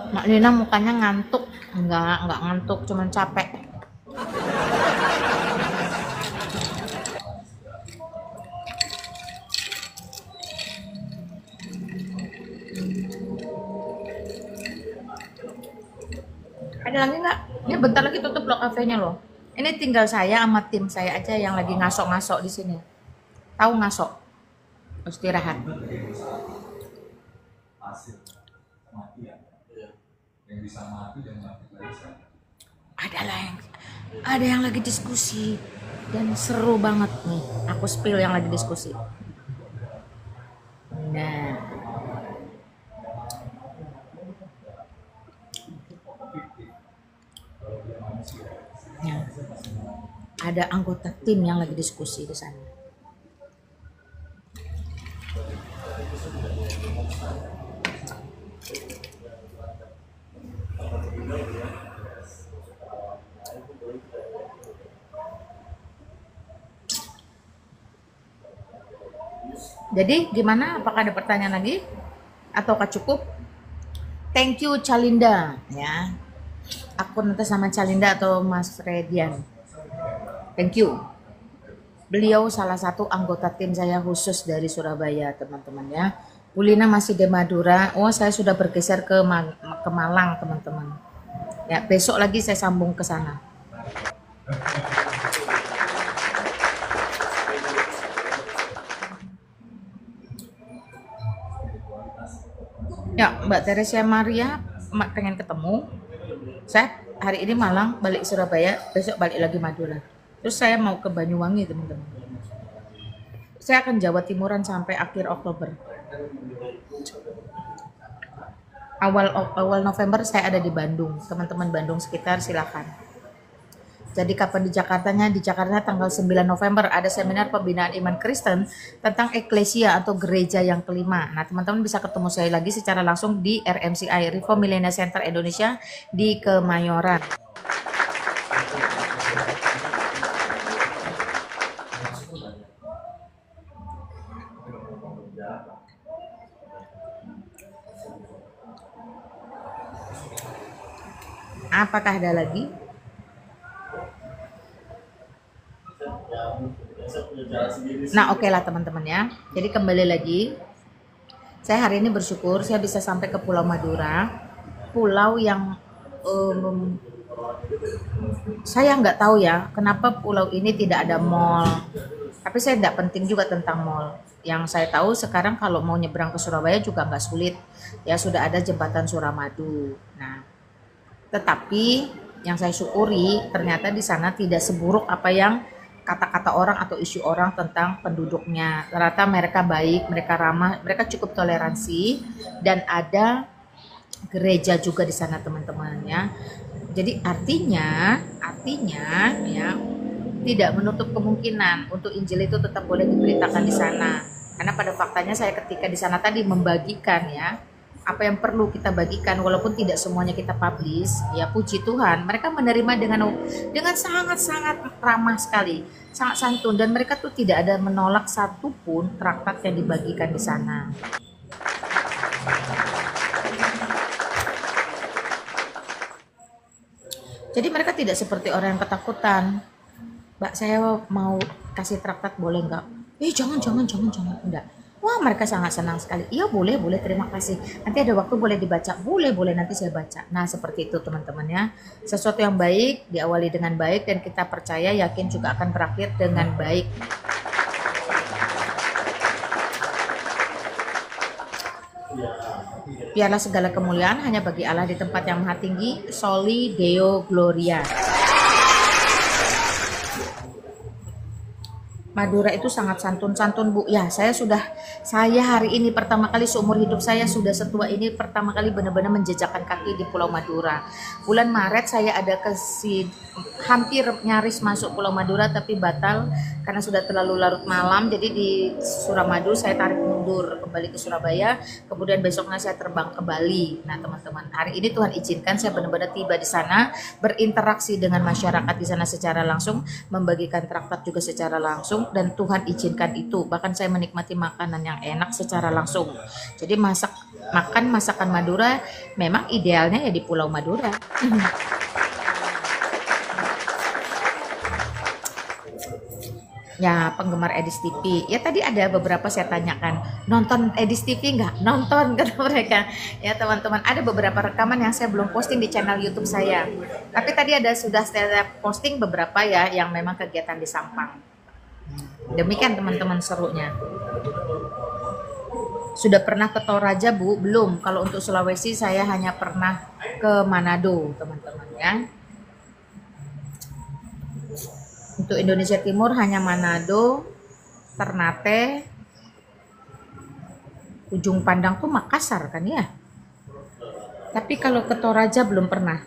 [SPEAKER 1] Mak Lina mukanya ngantuk. Enggak ngantuk, cuman capek. Ada lagi nggak? Ini bentar lagi tutup loh kafenya loh. Ini tinggal saya sama tim saya aja yang lagi ngasok-ngasok di sini. Tahu ngasok? Istirahat. Ada yang lagi diskusi dan seru banget nih. Aku spill yang lagi diskusi. Nah, ya. Ada anggota tim yang lagi diskusi di sana. Jadi gimana? Apakah ada pertanyaan lagi? Ataukah cukup? Thank you Calinda, ya. Akun atas nama Calinda atau Mas Redian. Thank you. Beliau salah satu anggota tim saya khusus dari Surabaya, teman-teman ya. Ulina masih di Madura. Oh, saya sudah bergeser ke Malang, teman-teman. Ya, besok lagi saya sambung ke sana. Ya, Mbak Teresia Maria, pengen ketemu. Saya hari ini Malang, balik Surabaya, besok balik lagi Madura. Terus saya mau ke Banyuwangi, teman-teman. Saya akan Jawa Timuran sampai akhir Oktober. Awal November saya ada di Bandung. Teman-teman Bandung sekitar silakan. Jadi kapan di Jakartanya? Di Jakarta tanggal 9 November ada seminar pembinaan iman Kristen tentang eklesia atau gereja yang kelima. Nah, teman-teman bisa ketemu saya lagi secara langsung di RMCI, Reform Millennial Center Indonesia di Kemayoran. Apakah ada lagi? Nah, oke lah teman-teman ya. Jadi kembali lagi, saya hari ini bersyukur saya bisa sampai ke Pulau Madura, pulau yang saya nggak tahu ya kenapa pulau ini tidak ada mall. Tapi saya tidak penting juga tentang mall. Yang saya tahu sekarang kalau mau nyebrang ke Surabaya juga nggak sulit. Ya sudah ada jembatan Suramadu. Nah, tetapi yang saya syukuri ternyata di sana tidak seburuk apa yang kata-kata orang atau isu orang tentang penduduknya. Ternyata mereka baik, mereka ramah, mereka cukup toleransi dan ada gereja juga di sana teman-teman ya. Jadi artinya ya tidak menutup kemungkinan untuk Injil itu tetap boleh diberitakan di sana. Karena pada faktanya saya ketika di sana tadi membagikan ya, apa yang perlu kita bagikan walaupun tidak semuanya kita publish, ya puji Tuhan, mereka menerima dengan sangat-sangat ramah sekali, sangat santun, dan mereka tuh tidak ada menolak satupun traktat yang dibagikan di sana. Jadi mereka tidak seperti orang yang ketakutan. Mbak, saya mau kasih traktat, boleh nggak? Jangan, enggak. Wah, mereka sangat senang sekali. Iya, boleh, terima kasih. Nanti ada waktu boleh dibaca. Boleh, nanti saya baca. Nah, seperti itu teman-teman ya. Sesuatu yang baik diawali dengan baik dan kita percaya, yakin juga akan berakhir dengan baik. Biarlah segala kemuliaan hanya bagi Allah di tempat yang maha tinggi. Soli Deo Gloria. Madura itu sangat santun-santun, Bu. Ya, saya hari ini pertama kali seumur hidup saya sudah setua ini pertama kali benar-benar menjejakkan kaki di Pulau Madura. Bulan Maret saya ada hampir nyaris masuk Pulau Madura tapi batal karena sudah terlalu larut malam. Jadi di Suramadu saya tarik mundur kembali ke Surabaya. Kemudian besoknya saya terbang ke Bali. Nah, teman-teman, hari ini Tuhan izinkan saya benar-benar tiba di sana, berinteraksi dengan masyarakat di sana secara langsung, membagikan traktat juga secara langsung. Dan Tuhan izinkan itu, bahkan saya menikmati makanan yang enak secara langsung. Jadi masakan Madura memang idealnya ya di Pulau Madura. Ya, penggemar Edis TV, ya tadi ada beberapa saya tanyakan, nonton Edis TV nggak? Nonton, kata mereka. Ya teman-teman, ada beberapa rekaman yang saya belum posting di channel YouTube saya, tapi tadi sudah saya posting beberapa ya yang memang kegiatan di Sampang. Demikian teman-teman serunya. Sudah pernah ke Toraja, Bu? Belum. Kalau untuk Sulawesi saya hanya pernah ke Manado, teman-teman ya. Untuk Indonesia Timur hanya Manado, Ternate, Ujung Pandang tuh Makassar kan ya. Tapi kalau ke Toraja belum pernah.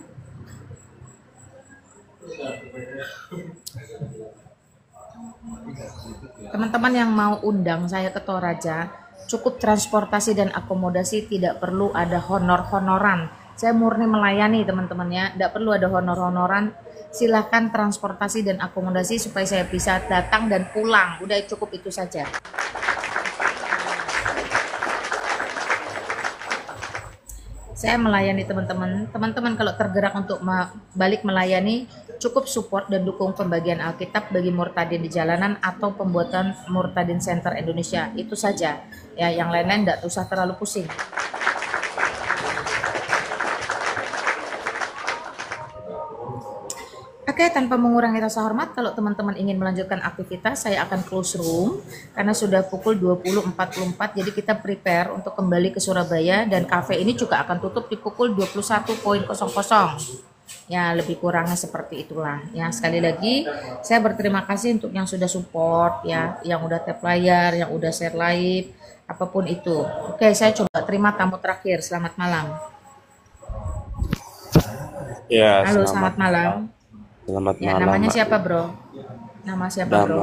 [SPEAKER 1] Teman-teman yang mau undang saya ke Toraja, cukup transportasi dan akomodasi, tidak perlu ada honor-honoran. Saya murni melayani teman-teman ya, tidak perlu ada honor-honoran. Silahkan transportasi dan akomodasi supaya saya bisa datang dan pulang. Udah cukup itu saja. Saya melayani teman-teman. Teman-teman kalau tergerak untuk balik melayani, cukup support dan dukung pembagian Alkitab bagi murtadin di jalanan atau pembuatan Murtadin Center Indonesia. Itu saja. Ya, yang lain-lain tidak usah terlalu pusing. Oke, tanpa mengurangi rasa hormat, kalau teman-teman ingin melanjutkan aktivitas, saya akan close room karena sudah pukul 20.44, jadi kita prepare untuk kembali ke Surabaya, dan cafe ini juga akan tutup di pukul 21.00. Ya, lebih kurangnya seperti itulah. Ya, sekali lagi saya berterima kasih untuk yang sudah support ya, yang udah tap layar, yang udah share live, apapun itu. Oke, saya coba terima tamu terakhir. Selamat malam.
[SPEAKER 6] Ya,
[SPEAKER 1] halo, selamat malam.
[SPEAKER 6] Selamat
[SPEAKER 1] ya,
[SPEAKER 6] malam.
[SPEAKER 1] Namanya siapa, Bro? Nama siapa, Bro?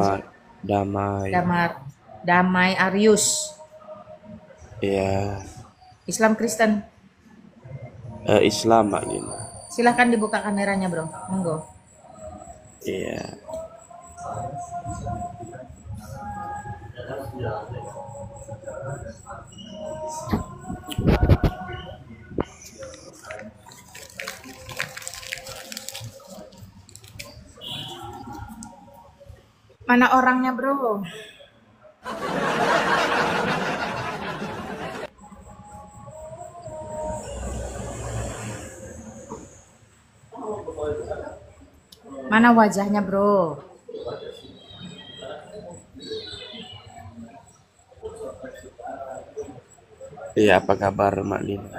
[SPEAKER 1] Damai Arius.
[SPEAKER 6] Iya.
[SPEAKER 1] Islam Kristen.
[SPEAKER 6] Islam, Mbak Nina.
[SPEAKER 1] Silahkan dibuka kameranya, Bro. Monggo.
[SPEAKER 6] Iya.
[SPEAKER 1] Mana orangnya, Bro? Mana wajahnya, Bro?
[SPEAKER 6] Iya, apa kabar, Mbak Nina?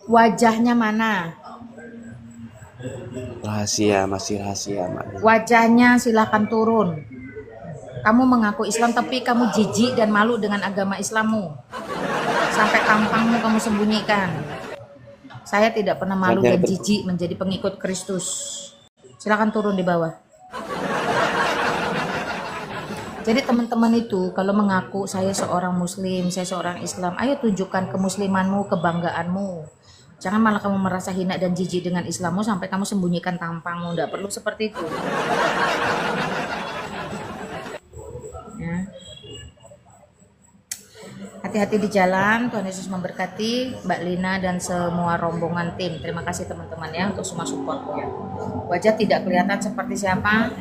[SPEAKER 1] Wajahnya mana?
[SPEAKER 6] Rahasia, masih rahasia, Mbak Nina.
[SPEAKER 1] Wajahnya silahkan turun. Kamu mengaku Islam tapi kamu jijik dan malu dengan agama Islammu. Sampai tampangmu kamu sembunyikan. Saya tidak pernah malu dan jijik menjadi pengikut Kristus. Silakan turun di bawah. Jadi teman-teman itu kalau mengaku saya seorang muslim, saya seorang Islam, ayo tunjukkan kemuslimanmu, kebanggaanmu. Jangan malah kamu merasa hina dan jijik dengan Islammu sampai kamu sembunyikan tampangmu. Tidak perlu seperti itu. Ya. Hati-hati di jalan. Tuhan Yesus memberkati Mbak Lina dan semua rombongan tim. Terima kasih teman-teman ya untuk semua supportnya. Wajah tidak kelihatan seperti siapa.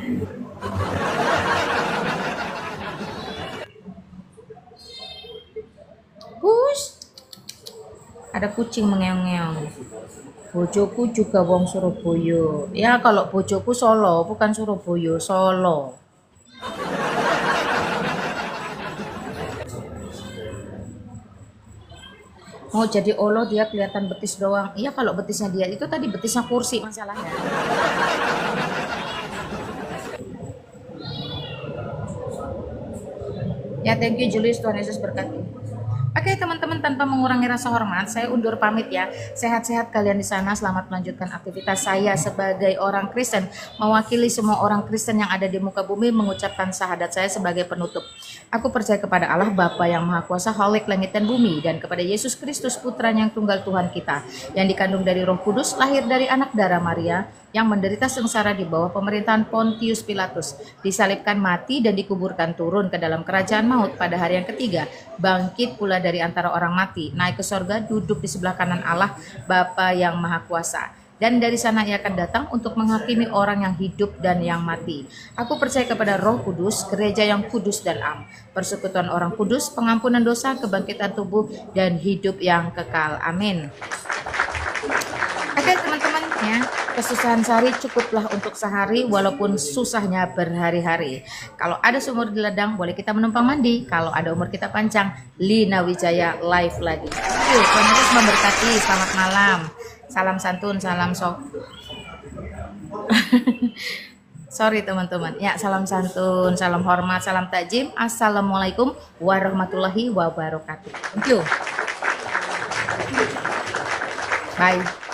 [SPEAKER 1] Bus, ada kucing mengeong-ngeong. Bojoku juga wong Surabaya. Ya kalau bojoku Solo, bukan Surabaya, Solo. Mau jadi olo dia kelihatan betis doang. Iya kalau betisnya dia itu tadi betisnya kursi masalahnya. Ya thank you Julius, Tuhan Yesus berkati. Oke teman-teman, tanpa mengurangi rasa hormat, saya undur pamit ya. Sehat-sehat kalian di sana, selamat melanjutkan aktivitas saya sebagai orang Kristen. Mewakili semua orang Kristen yang ada di muka bumi, mengucapkan syahadat saya sebagai penutup. Aku percaya kepada Allah Bapa yang Maha Kuasa, Khalik langit dan bumi, dan kepada Yesus Kristus Putranya yang tunggal Tuhan kita, yang dikandung dari Roh Kudus, lahir dari anak darah Maria, yang menderita sengsara di bawah pemerintahan Pontius Pilatus, disalibkan, mati, dan dikuburkan, turun ke dalam kerajaan maut pada hari yang ketiga, bangkit pula dari antara orang mati, naik ke sorga, duduk di sebelah kanan Allah Bapa yang Maha Kuasa. Dan dari sana ia akan datang untuk menghakimi orang yang hidup dan yang mati. Aku percaya kepada Roh Kudus, gereja yang kudus dan am, persekutuan orang kudus, pengampunan dosa, kebangkitan tubuh, dan hidup yang kekal. Amin. Oke teman-teman ya, kesusahan sehari cukuplah untuk sehari walaupun susahnya berhari-hari. Kalau ada sumur di ladang boleh kita menumpang mandi, kalau ada umur kita panjang, Lina Wijaya live lagi. Oke, Tuhan Yesus memberkati, selamat malam. Salam santun, salam sorry teman-teman ya, salam santun, salam hormat, salam takjim. Assalamualaikum warahmatullahi wabarakatuh. Thank you. Bye.